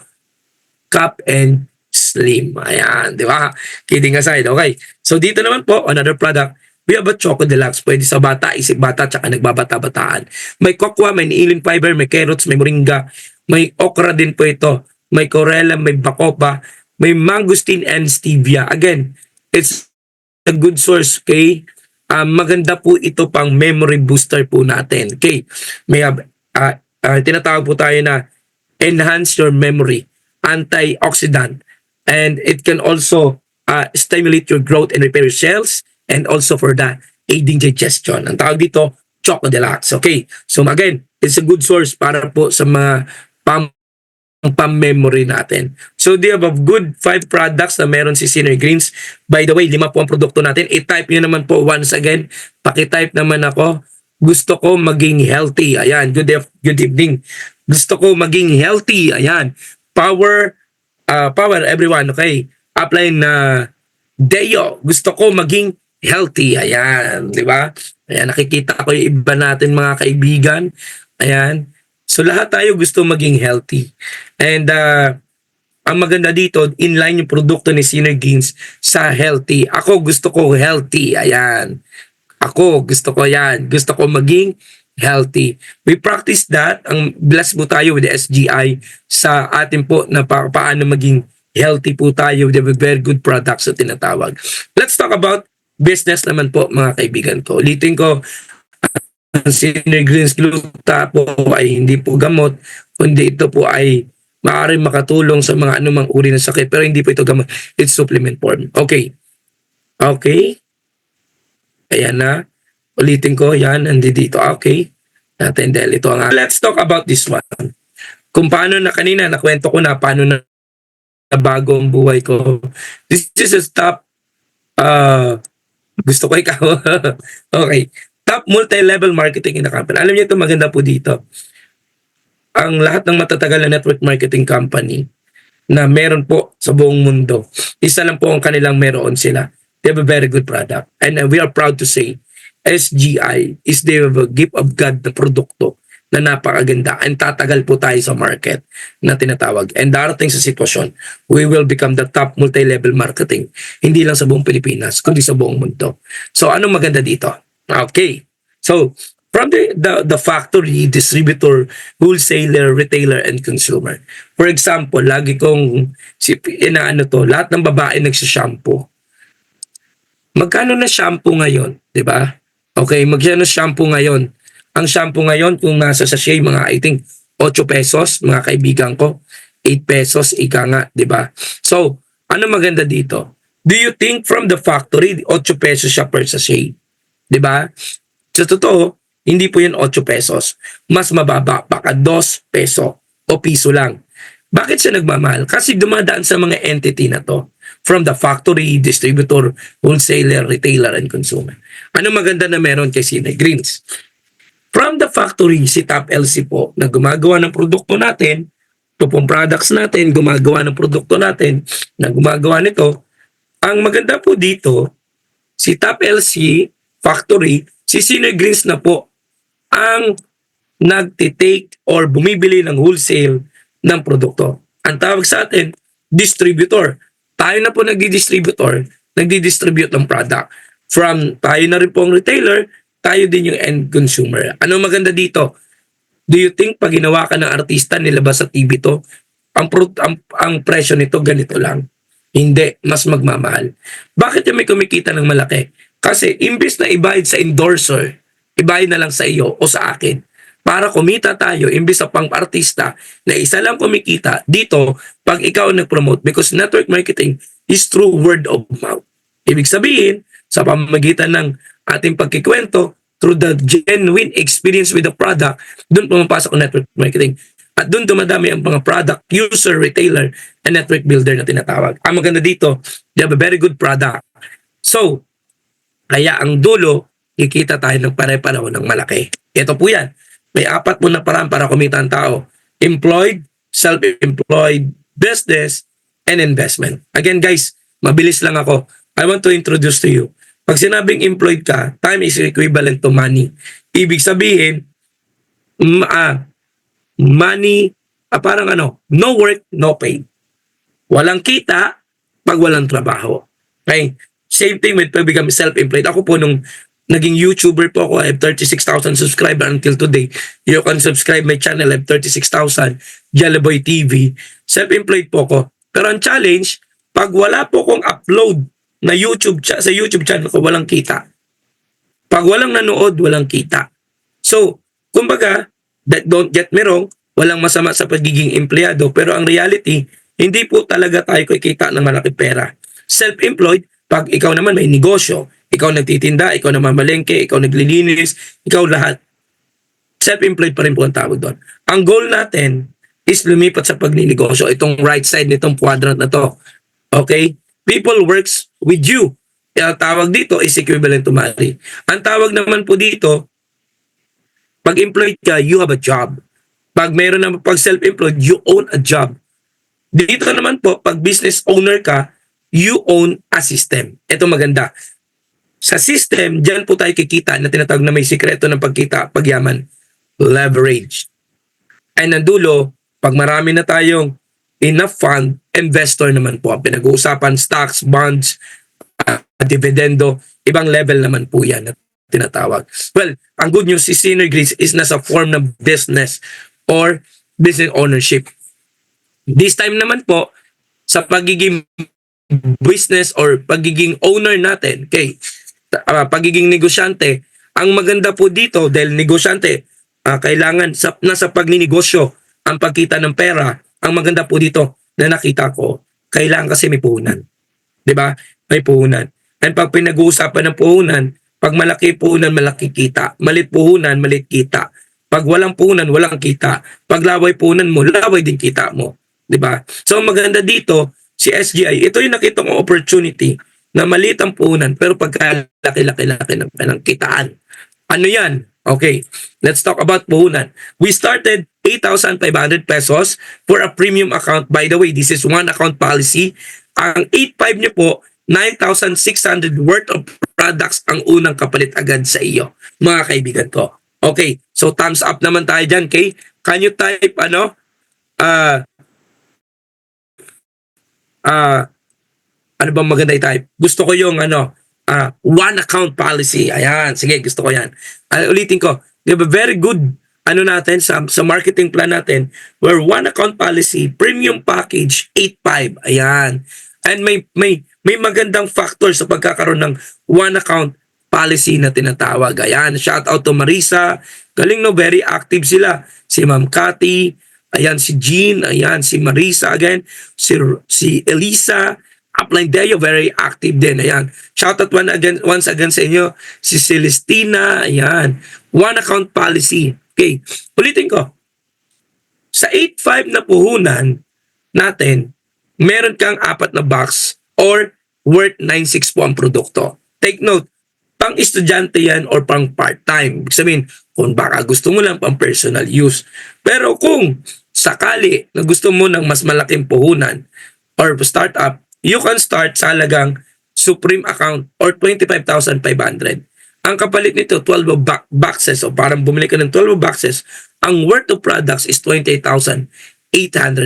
Cup and Slim. Ayan, di ba? Kidding aside, okay. So dito naman po, another product, we have a Choco Deluxe. Pwede sa bata, isip bata, tsaka nagbabata-bataan. May cocoa, may niilin fiber, may carrots, may moringa, may okra din po ito, may corella, may bacopa, may mangosteen and stevia. Again, it's a good source, okay? Maganda po ito pang memory booster po natin. Okay, may tinatawag po tayo na enhance your memory, antioxidant, and it can also stimulate your growth and repair your cells, and also for the aiding digestion. Ang tawag dito, Choco Deluxe. Okay, so again, it's a good source para po sa mga pam-memory natin. So they have a good 5 products na meron si Synergreens. By the way, 5 po ang produkto natin. I-type nyo naman po once again. Paki-type naman ako. Gusto ko maging healthy. Ayan, good evening. Gusto ko maging healthy. Ayan. Power everyone. Okay. Upline na Deo. Gusto ko maging healthy. Ayan, di ba? Ayan, nakikita ko yung iba natin mga kaibigan. Ayan. So lahat tayo gusto maging healthy. And ang maganda dito, inline yung produkto ni Synergreens sa healthy. Ako gusto ko healthy. Ayan. Ako gusto ko yan. Gusto ko maging healthy. We practice that. Ang blessed po tayo with the SGI sa atin po na paano maging healthy po tayo with very good products na tinatawag. Let's talk about business naman po mga kaibigan ko. Ulitin ko, ang Synergreens Gluta po ay hindi po gamot, kundi ito po ay maaaring makatulong sa mga anumang uri ng sakit, pero hindi po ito gamot. It's supplement form. Okay. Okay. Ayan na. Ulitin ko, yan, nandito. Okay. Natin dahil ito ang... Let's talk about this one. Kung paano na kanina, nakwento ko na paano na bago ang buhay ko. This is a stop. Gusto ko ikaw. Okay. top multi-level marketing in a company. Alam niyo ito, maganda po dito. Ang lahat ng matatagal na network marketing company na meron po sa buong mundo, isa lang po ang kanilang meron sila. They have a very good product. And we are proud to say, SGI is the gift of God na produkto na napakaganda and tatagal po tayo sa market na tinatawag. And darating sa sitwasyon, we will become the top multi-level marketing. Hindi lang sa buong Pilipinas, kundi sa buong mundo. So, anong maganda dito? Okay. So, from the factory, distributor, wholesaler, retailer, and consumer. For example, lagi kong lahat ng babae nagsishampoo. Magkano na shampoo ngayon, 'di ba? Okay, magkano shampoo ngayon? Ang shampoo ngayon kung nasa sachet mga I think 8 pesos, mga kaibigan ko, 8 pesos ika nga, 'di ba? So, ano maganda dito? Do you think from the factory 8 pesos siya per sachet? 'Di ba? Sa totoo, hindi po 'yan 8 pesos. Mas mababa, baka 2 peso o piso lang. Bakit siya nagmamahal? Kasi dumadaan sa mga entity na to. From the factory, distributor, wholesaler, retailer, and consumer. Ano maganda na meron kay Sinay Greens? From the factory, si Top LC po na gumagawa ng produkto natin, ito pong products natin, gumagawa ng produkto natin, na gumagawa nito, ang maganda po dito, si Top LC factory, si Sinay Greens na po ang nagtitake or bumibili ng wholesale ng produkto. Ang tawag sa atin, distributor. Tayo na po nagdi-distributor, nagdi-distribute ng product. From tayo na rin po ang retailer, tayo din yung end consumer. Ano maganda dito? Do you think pag ginawa ka ng artista, nilabas sa TV to, ang presyo nito ganito lang? Hindi, mas magmamahal. Bakit yung may kumikita ng malaki? Kasi imbes na ibayad sa endorser, ibayad na lang sa iyo o sa akin. Para kumita tayo, imbis sa pang-artista na isa lang kumikita, dito, pag ikaw nag-promote, because network marketing is through word of mouth. Ibig sabihin, sa pamamagitan ng ating pagkikwento, through the genuine experience with the product, doon pumapasok ang network marketing. At doon dumadami ang mga product, user, retailer, and network builder na tinatawag. Ang maganda dito, they have a very good product. So, kaya ang dulo, kikita tayo ng pare-pareho ng malaki. Ito po yan. May 4 po na paraan para kumita ang tao. Employed, self-employed, business, and investment. Again guys, mabilis lang ako. I want to introduce to you. Pag sinabing employed ka, time is equivalent to money. Ibig sabihin, money, parang no work, no pay. Walang kita pag walang trabaho. Okay? Same thing with pag become self-employed. Ako po nung naging YouTuber po ako, I have 36,000 subscribers until today. You can subscribe my channel, I have 36,000, Jellyboy TV. Self-employed po ako. Pero ang challenge, pag wala po akong upload na sa YouTube channel ko, walang kita. Pag walang nanood, walang kita. So, kumbaga, don't get me wrong, walang masama sa pagiging empleyado, pero ang reality, hindi po talaga tayo kikita ng malaki pera. Self-employed, pag ikaw naman may negosyo, ikaw nagtitinda, ikaw namamalengke, ikaw naglilinis, ikaw lahat. Self-employed pa rin po ang tawag doon. Ang goal natin is lumipat sa pagninegosyo. Itong right side nitong quadrant na to. Okay? People works with you. Ang tawag dito is equivalent to money. Ang tawag naman po dito, pag employed ka, you have a job. Pag meron naman pag self-employed, you own a job. Dito naman po, pag business owner ka, you own a system. Ito maganda. Sa system, dyan po tayo kikita na tinatawag na may sikreto ng pagkita, pagyaman, leverage. And ang dulo, pag marami na tayong enough fund, investor naman po. Pinag-uusapan, stocks, bonds, dividendo, ibang level naman po yan na tinatawag. Well, ang good news is Sinay Greens is nasa form ng business or business ownership. This time naman po, sa pagiging business or pagiging owner natin, okay, pagiging negosyante, ang maganda po dito dahil negosyante, kailangan nasa pagninegosyo ang pagkita ng pera. Ang maganda po dito na nakita ko, kailangan kasi may puhunan. 'Di ba? May puhunan. And pag pinag-uusapan ng puhunan, pag malaki puhunan, malaki kita. Malit puhunan, malit kita. Pag walang puhunan, walang kita. Pag laway puhunan mo, laway din kita mo. 'Di ba? So ang maganda dito, si SGI, ito yung nakita kong opportunity na maliit ang puhunan pero pagka laki-laki ng kitaan. Ano yan? Okay, let's talk about puhunan. We started 8,500 pesos for a premium account. By the way, this is one account policy. Ang 8,500 nyo po, 9,600 worth of products ang unang kapalit agad sa iyo, mga kaibigan ko. Okay, so thumbs up naman tayo dyan, okay? Can you type, ah, ano bang maganda i-type? Gusto ko yung one account policy. Ayan, sige, gusto ko yan. Ulitin ko, we have a very good natin sa marketing plan natin where one account policy, premium package, 8,500. Ayan. And may magandang factor sa pagkakaroon ng one account policy na tinatawag. Ayan, shout out to Marisa. Galing no, very active sila. Si Ma'am Cathy, ayan si Jean, ayan si Marisa again, si Elisa, Upline Deo, very active din. Ayan. Shout out once again sa inyo. Si Celestina, ayan. One account policy. Okay. Ulitin ko. Sa 8,500 na puhunan natin, meron kang 4 na box or worth 9,600 po ang produkto. Take note, pang estudyante yan or pang part-time. Ibig sabihin, kung baka gusto mo lang pang personal use. Pero kung sakali na gusto mo ng mas malaking puhunan or startup, you can start sa halagang Supreme account or 25,500. Ang kapalit nito, 12 boxes o parang bumili ka ng 12 boxes, ang worth of products is 28,800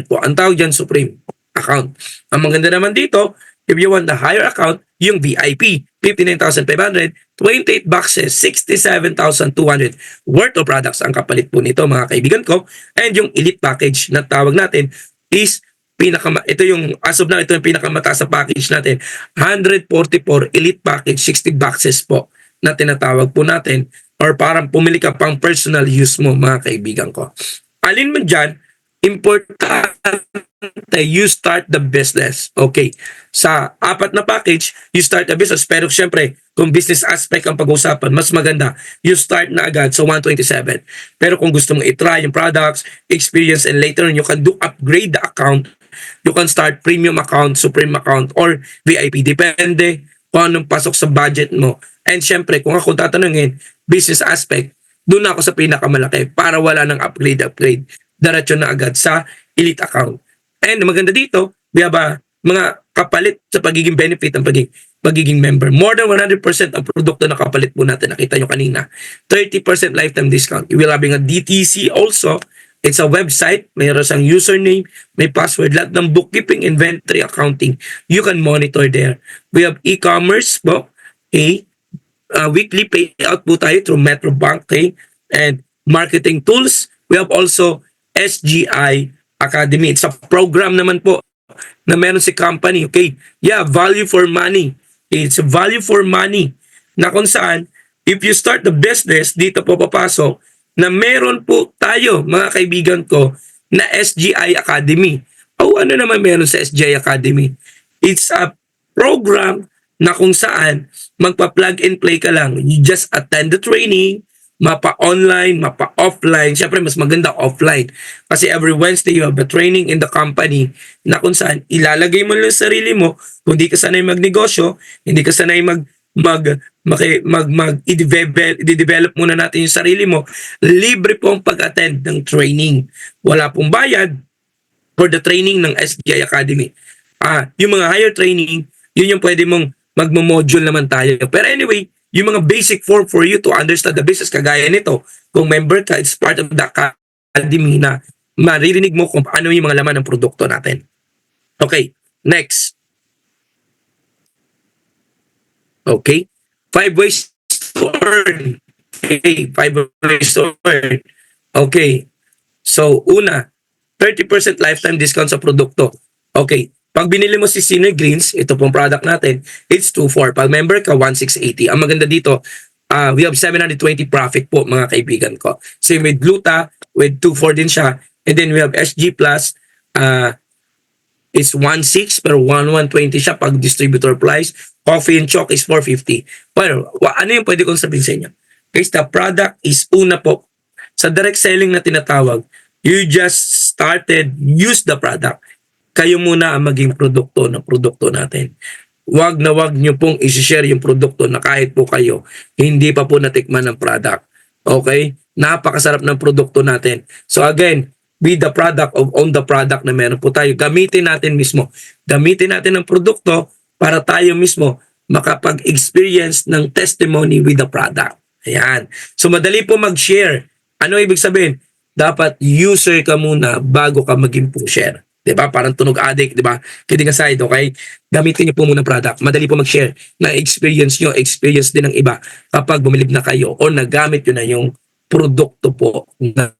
po. Ang tawag dyan, Supreme account. Ang maganda naman dito, if you want the higher account, yung VIP, 59,500, 28 boxes, 67,200 worth of products ang kapalit po nito, mga kaibigan ko. And yung elite package na tawag natin is ito yung as of now, ito yung pinakamataas sa package natin, 144 elite package, 60 boxes po na tinatawag po natin, or parang pumili ka pang personal use mo, mga kaibigan ko. Alin man dyan, importante you start the business. Okay, sa 4 na package you start the business, pero syempre kung business aspect ang pag-uusapan, mas maganda you start na agad sa 127. Pero kung gusto mong i-try yung products, experience, and later on you can do upgrade the account, you can start premium account, supreme account, or VIP. Depende kung anong pasok sa budget mo. And syempre, kung ako tatanungin, business aspect, doon ako sa pinakamalaki para wala ng upgrade. Diretso na agad sa elite account. And maganda dito, we have mga kapalit sa pagiging benefit ng pagiging member. More than 100% ang produkto na kapalit po natin. Nakita nyo kanina. 30% lifetime discount. We will having a DTC also. It's a website, mayroon siyang username, may password, lahat ng bookkeeping, inventory, accounting, you can monitor there. We have e-commerce po, okay? Weekly payout po tayo through Metro Bank, okay? And marketing tools, we have also SGI Academy. It's a program naman po na meron si company, okay? Yeah, value for money. It's a value for money na kung saan, if you start the business, dito po papasok, na meron po tayo, mga kaibigan ko, na SGI Academy. Ano naman meron sa SGI Academy? It's a program na kung saan magpa-plug and play ka lang. You just attend the training, mapa-online, mapa-offline. Siyempre, mas maganda offline. Kasi every Wednesday, you have a training in the company na kung saan ilalagay mo lang sarili mo. Kung di ka sanay magnegosyo, hindi ka sanay i-develop muna natin yung sarili mo. Libre pong pag-attend ng training. Wala pong bayad for the training ng SGI Academy. Yung mga higher training, yun yung pwede mong magmo-module naman tayo. Pero anyway, yung mga basic form for you to understand the business, kagaya nito, kung member ka, it's part of the academy na maririnig mo kung ano yung mga laman ng produkto natin. Okay, next. Okay, 5 ways to earn. Okay, 5 ways to earn. Okay, so una, 30% lifetime discount sa produkto. Okay, pag binili mo si Senior Greens, ito pong product natin, it's 2,400. Pag member ka, 1,680. Ang maganda dito, we have 720 profit po, mga kaibigan ko. Same with Gluta, with 2,400 din siya. And then we have SG Plus, is 1,600 pero 1,120 siya pag distributor price. Coffee and Chalk is 450. Well, ano yung pwede kong sabihin sa inyo? Guys, the product is una po. Sa direct selling na tinatawag, you just started, use the product. Kayo muna ang maging produkto ng produkto natin. wag na wag nyo pong isi-share yung produkto na kahit po kayo hindi pa po natikman ng product. Okay? Napakasarap ng produkto natin. So again, be the product of own the product na meron po tayo. Gamitin natin mismo. Gamitin natin ang produkto para tayo mismo makapag-experience ng testimony with the product. Ayan. So madali po mag-share. Ano ibig sabihin? Dapat user ka muna bago ka maging pusher. 'Di ba? Parang tunog addict, 'di ba? Kidding aside, okay? Gamitin niyo po muna product. Madali po mag-share na experience niyo, experience din ng iba kapag bumilib na kayo o nagamit niyo na yung produkto po na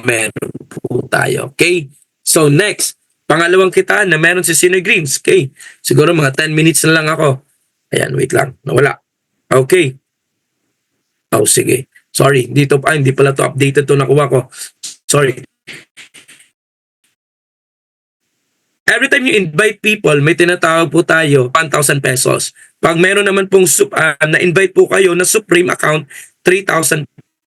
meron po tayo. Okay? So next, pangalawang kitaan na meron si Sinoy Greens. Okay? Siguro mga 10 minutes na lang ako. Ayan, wait lang. Nawala. Okay. Oh, sige. Sorry, hindi pala to updated to nakuha ko. Sorry. Every time you invite people, may tinatawag po tayo 1,000 pesos. Pag meron naman pong na-invite po kayo na Supreme account, 3,000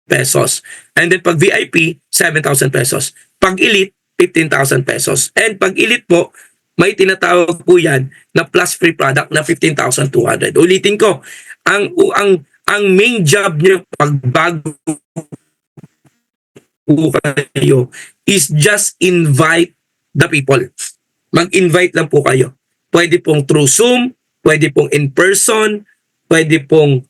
pesos. And then pag VIP, 7,000 pesos. Pag Elite, 15,000 pesos. And pag Elite po, may tinatawag po yan na plus free product na 15,200. Ulitin ko, ang main job niyo pag bago po kayo is just invite the people. Mag-invite lang po kayo. Pwede pong through Zoom, pwede pong in person, pwede pong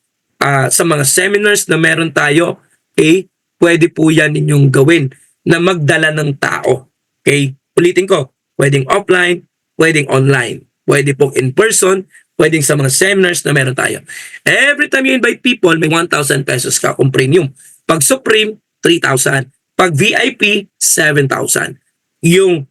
sa mga seminars na meron tayo, okay? Pwede po yan ninyong gawin na magdala ng tao. Okay? Ulitin ko, pwedeng offline, pwedeng online. Pwede pong in person, pwedeng sa mga seminars na meron tayo. Every time you invite people, may 1,000 pesos ka kung premium. Pag Supreme, 3,000. Pag VIP, 7,000. Yung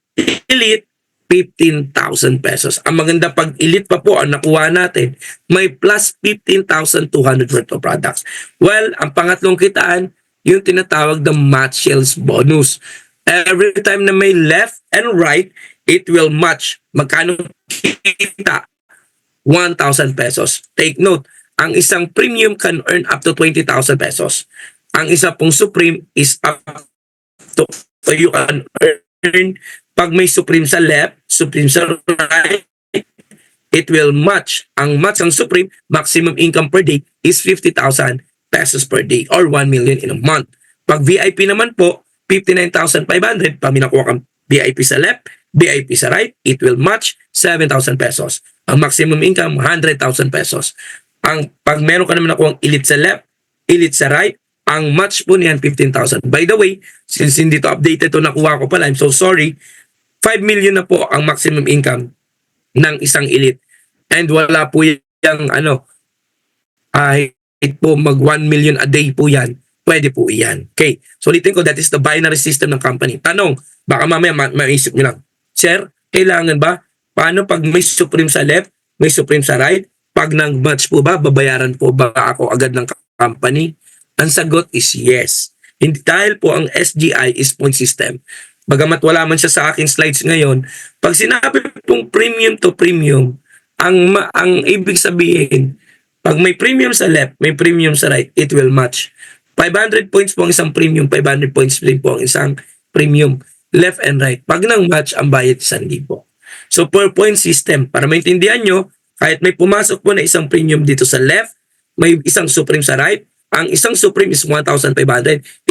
Elite, 15,000 pesos. Ang maganda pag Elite pa po ang nakuha natin, may plus 15,200 worth of products. Well, ang pangatlong kitaan, yung tinatawag na match sales bonus. Every time na may left and right, it will match. Magkano kita? 1,000 pesos. Take note, ang isang premium can earn up to 20,000 pesos. Ang isa pong Supreme is up to, so you can earn. Pag may Supreme sa left, Supreme sa right, it will match. Ang match ng Supreme, maximum income per day is 50,000 pesos per day or 1 million in a month. Pag VIP naman po, 59,500. Pag minakuha kang VIP sa left, VIP sa right, it will match 7,000 pesos. Ang maximum income, 100,000 pesos. Pag meron ka naman nakuha Elite sa left, Elite sa right, ang match po niyan 15,000. By the way, since hindi to updated to nakuha ko pala, I'm so sorry, 5 million na po ang maximum income ng isang Elite. And wala po yung po mag 1 million a day po yan. Pwede po iyan. Okay. So ulitin ko, that is the binary system ng company. Tanong, baka mamaya maisip nyo lang, Sir, kailangan ba? Paano pag may Supreme sa left, may Supreme sa right? Pag nang-match po ba, babayaran po ba ako agad ng company? Ang sagot is yes. Hindi, dahil po ang SGI is point system. Bagamat wala man siya sa aking slides ngayon, pag sinabi pong premium to premium, ang ibig sabihin, pag may premium sa left, may premium sa right, it will match. 500 points po ang isang premium, 500 points din po ang isang premium, left and right. Pag nang match, ang bayad 1,000. So per point system, para maintindihan nyo, kahit may pumasok po na isang premium dito sa left, may isang Supreme sa right, ang isang Supreme is 1,500,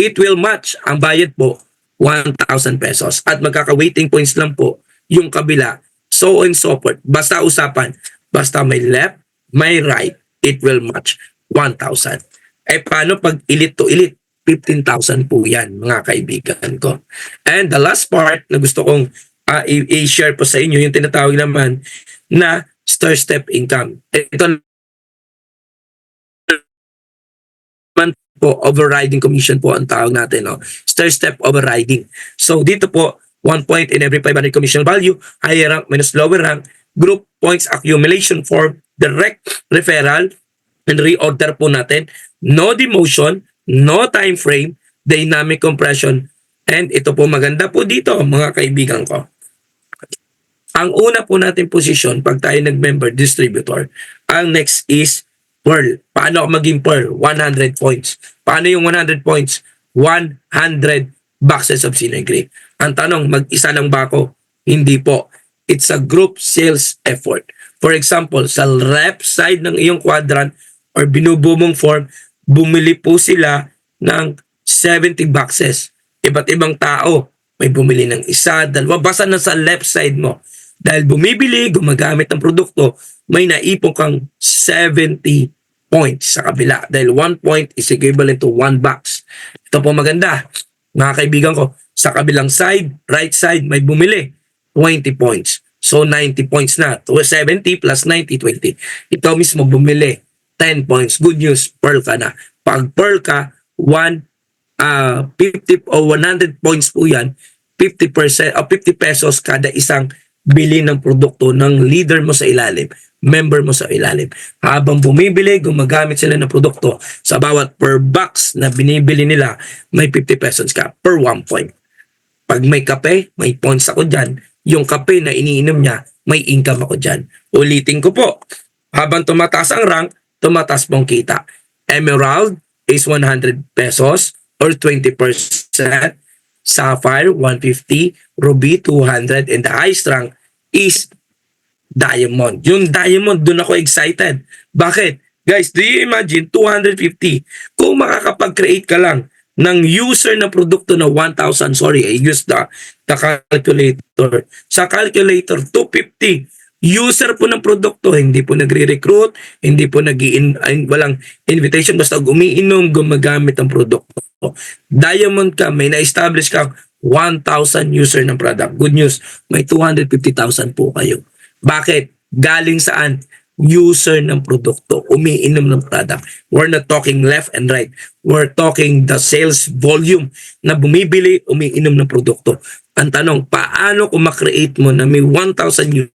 it will match. Ang bayad po, 1,000 pesos. At magkaka-waiting points lang po yung kabila. So on so forth. Basta usapan, basta may left, may right, it will match 1,000. Eh paano pag Elite to Elite? 15,000 po yan, mga kaibigan ko. And the last part na gusto kong i-share po sa inyo, yung tinatawag naman na stair-step income. Ito naman po, overriding commission po ang tawag natin. No? Stair-step overriding. So dito po, 1 point in every 500 commission value, higher rank minus lower rank, group points accumulation for direct referral, and reorder po natin. No demotion, no time frame, dynamic compression, and ito po maganda po dito mga kaibigan ko. Ang una po natin posisyon pag tayo nag-member distributor, ang next is Pearl. Paano ako maging Pearl? 100 points. Paano yung 100 points? 100 boxes of Sinoy Grey. Ang tanong, mag-isa lang ba ako? Hindi po. It's a group sales effort. For example, sa left side ng iyong quadrant or binubuo mong form, bumili po sila ng 70 boxes. Iba't ibang tao. May bumili ng isa, dalawa. Basta na sa left side mo. Dahil bumibili, gumagamit ng produkto, may naipon kang 70 points sa kabila. Dahil 1 point is equivalent to 1 box. Ito po maganda. Mga kaibigan ko, sa kabilang side, right side, may bumili 20 points. So 90 points na. So 70 plus 90, 20. Ito mismo bumili 10 points. Good news, pearl ka na. Pag pearl ka, 50 o 100 points po yan, 50% o 50 pesos kada isang bili ng produkto ng leader mo sa ilalim, member mo sa ilalim. Habang bumibili, gumagamit sila ng produkto, sa bawat per box na binibili nila, may 50 pesos ka per 1 point. Pag may kape, may points ako dyan. Yung kape na iniinom niya, may income ako dyan. Ulitin ko po, habang tumataas ang rank, tumataas pong kita. Emerald is 100 pesos or 20%. Sapphire, 150. Ruby, 200. And the highest rank is Diamond. Yung Diamond, dun ako excited. Bakit? Guys, do you imagine 250? Kung makakapag-create ka lang ng user na produkto na 1,000, sorry, I used the calculator. Sa calculator, 250. User po ng produkto, hindi po nagre-recruit, hindi po walang invitation, basta umiinom, gumagamit ng produkto. Diamond ka, may na-establish kang 1,000 user ng product. Good news, may 250,000 po kayo. Bakit? Galing saan? User ng produkto, umiinom ng product. We're not talking left and right. We're talking the sales volume na bumibili, umiinom ng produkto. Ang tanong, paano kung makreate mo na may 1,000 user?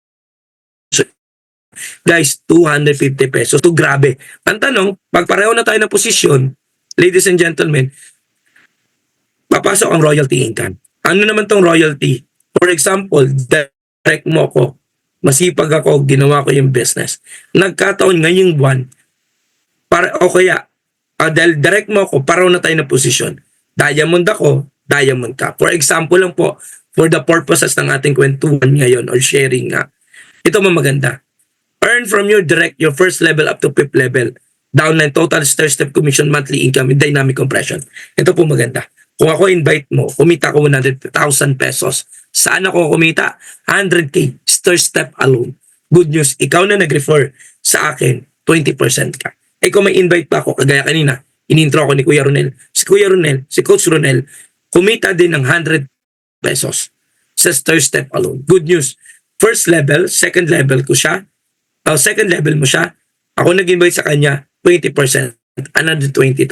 Guys, 250 pesos. Ito grabe. Ang tanong, pag pareho na tayo ng posisyon, ladies and gentlemen, papasok ang royalty income. Ano naman tong royalty? For example, direct mo ako. Masipag ako, ginawa ko yung business. Nagkataon ngayong buwan, o kaya, dahil direct mo ako, pareho na tayo ng posisyon. Diamond ako, diamond ka. For example lang po, for the purposes ng ating kwentuhan ngayon or sharing nga, ito maganda. Earn from your direct, your first level up to fifth level. Downline total stair-step commission monthly income with dynamic compression. Ito po maganda. Kung ako invite mo, kumita ko 100,000 pesos. Saan ako kumita? 100K stair-step alone. Good news, ikaw na nag-refer sa akin, 20% ka. Eh kung may invite pa ako, kagaya kanina, in-intro ako ni Kuya Ronel. Si Kuya Ronel, si Coach Ronel, kumita din ng 100 pesos sa stair-step alone. Good news, first level, second level ko siya, second level mo siya, ako nag-invite sa kanya, 20%, another 20,000.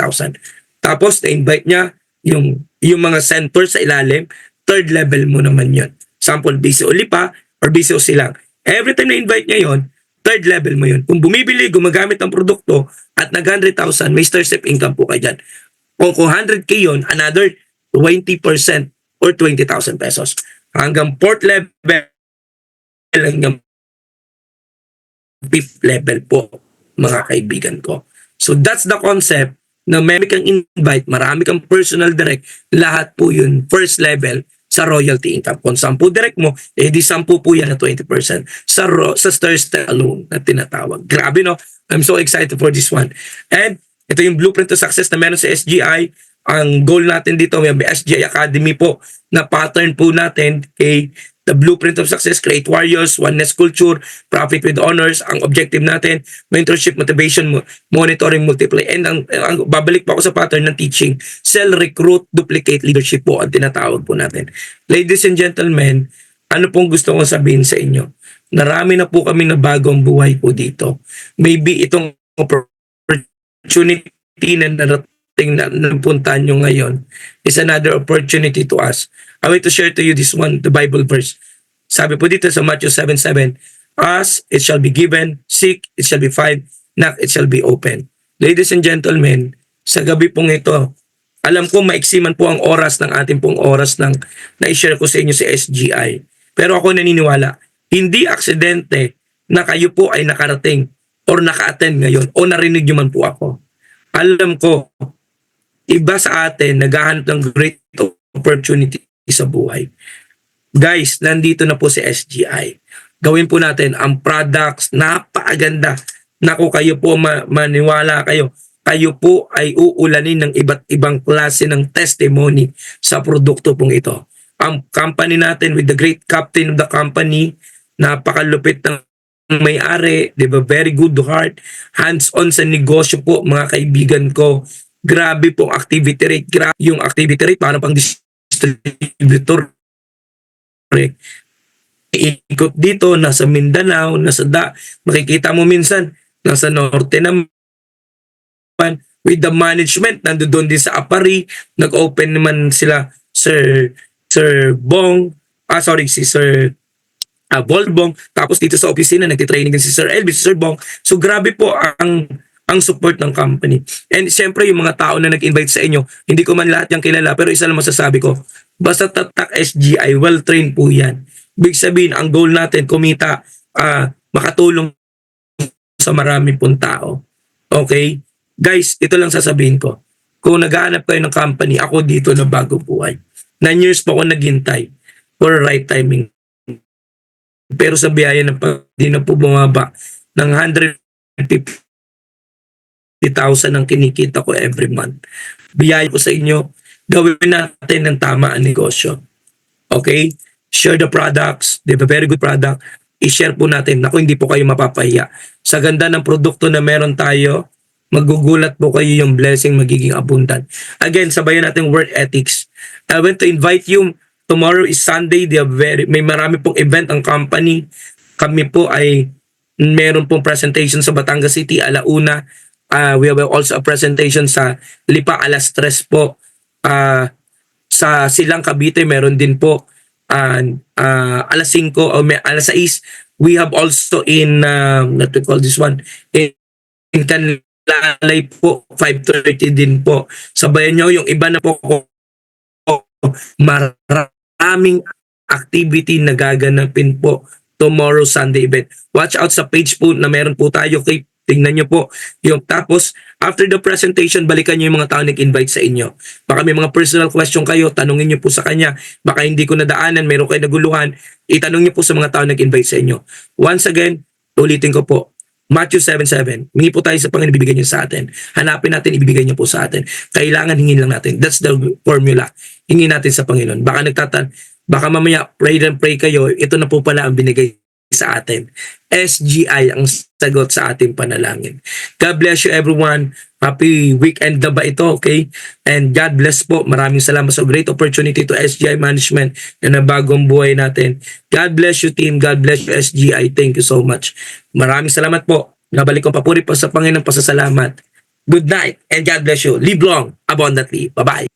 Tapos, na-invite niya yung mga center sa ilalim, third level mo naman yun. Sample, busy o lipa, or busy o silang. Every time na-invite niya yun, third level mo yun. Kung bumibili, gumagamit ng produkto, at nag-100,000, may stair-step income po kayo dyan. Kung 100K yun, another 20% or 20,000 pesos. Hanggang fourth level, hanggang fifth level po, mga kaibigan ko. So that's the concept na may kang invite, marami kang personal direct, lahat po yun first level sa royalty income. Kung 10 direct mo, eh di 10 po yan na 20% sa stair-step alone na tinatawag. Grabe no? I'm so excited for this one. And ito yung blueprint to success na meron sa SGI. Ang goal natin dito, may SGI Academy po na pattern po natin kay the blueprint of success, create warriors, oneness culture, profit with honors. Ang objective natin, mentorship, motivation, monitoring, multiply. And ang babalik pa ako sa pattern ng teaching, sell, recruit, duplicate leadership po ang tinatawag po natin. Ladies and gentlemen, ano pong gusto kong sabihin sa inyo? Narami na po kami na bagong buhay po dito. Maybe itong opportunity na narating na napuntahan nyo ngayon is another opportunity to us. I want to share to you this one, the Bible verse. Sabi po dito sa Matthew 7:7, ask, it shall be given, seek, it shall be found, knock, it shall be open. Ladies and gentlemen, sa gabi pong ito, alam ko maiksi man po ang oras ng ating pong oras ng na-share ko sa inyo si SGI. Pero ako naniniwala, hindi aksidente na kayo po ay nakarating or naka-attend ngayon o narinig nyo man po ako. Alam ko, iba sa atin naghahanap ng great opportunity sa buhay. Guys, nandito na po si SGI. gawin po natin ang products, napakaganda. Naku, kayo po maniwala kayo. Kayo po ay uulanin ng iba't ibang klase ng testimony sa produkto pong ito. Ang company natin with the great captain of the company, napakalupit ng may-ari, di ba? Very good heart, hands-on sa negosyo po mga kaibigan ko. Grabe po activity rate, grabe yung activity rate, parang pang distributor. Ikot dito, nasa Mindanao, makikita mo minsan, nasa norte naman, with the management, nandoon din sa Apari, nag-open naman sila Sir Bong, si Sir Volbong, tapos dito sa opisina, nagtitraining din si Sir Elvis, Sir Bong. So grabe po ang support ng company. And siyempre, yung mga tao na nag-invite sa inyo, hindi ko man lahat yung kilala, pero isa lang masasabi ko, basta tatak SGI, well-trained po yan. Big sabihin, ang goal natin, kumita, makatulong sa maraming pong tao. Okay? Guys, ito lang sasabihin ko. Kung naghahanap kayo ng company, ako dito na bago buhay. 9 years pa ako naghintay for right timing. Pero sa biyaya na di na po bumaba ng 150,000 ang kinikita ko every month. Biyaya ko sa inyo, gawin natin ng tama ang negosyo. Okay? Share the products. They have a very good product. I-share po natin. Naku, hindi po kayo mapapahiya. Sa ganda ng produkto na meron tayo, magugulat po kayo, yung blessing magiging abundant. Again, sabayan natin work ethics. I want to invite you. Tomorrow is Sunday. May marami pong event ang company. Kami po ay meron pong presentation sa Batangas City, alauna. We have also a presentation sa Lipa, alas 3 po. Sa Silang Cavite, meron din po alas 5 o alas 6. We have also in, what we call this one, in Kanlalay po, 5:30 din po. Sabayan nyo, yung iba na po, maraming activity na gaganapin po tomorrow Sunday event. Watch out sa page po na meron po tayo. Okay, tingnan nyo po. Tapos, after the presentation, balikan nyo yung mga tao nag-invite sa inyo. Baka may mga personal question kayo, tanungin nyo po sa kanya. Baka hindi ko nadaanan, meron kayo naguluhan, itanong nyo po sa mga tao nag-invite sa inyo. Once again, ulitin ko po, Matthew 7:7. Hingi po tayo sa Panginoon, ibibigay niyo sa atin. Hanapin natin, ibibigay niyo po sa atin. Kailangan hingin lang natin. That's the formula. Hingin natin sa Panginoon. Baka mamaya pray and pray kayo, ito na po pala ang binigay sa atin. SGI ang sagot sa ating panalangin. God bless you everyone. Happy weekend na ba ito, okay? And God bless po. Maraming salamat sa great opportunity to SGI Management na nabagong buhay natin. God bless you team. God bless you SGI. Thank you so much. Maraming salamat po. Nabalik kong papuri po sa Panginoon, pasasalamat. Good night and God bless you. Live long, abundantly. Bye-bye.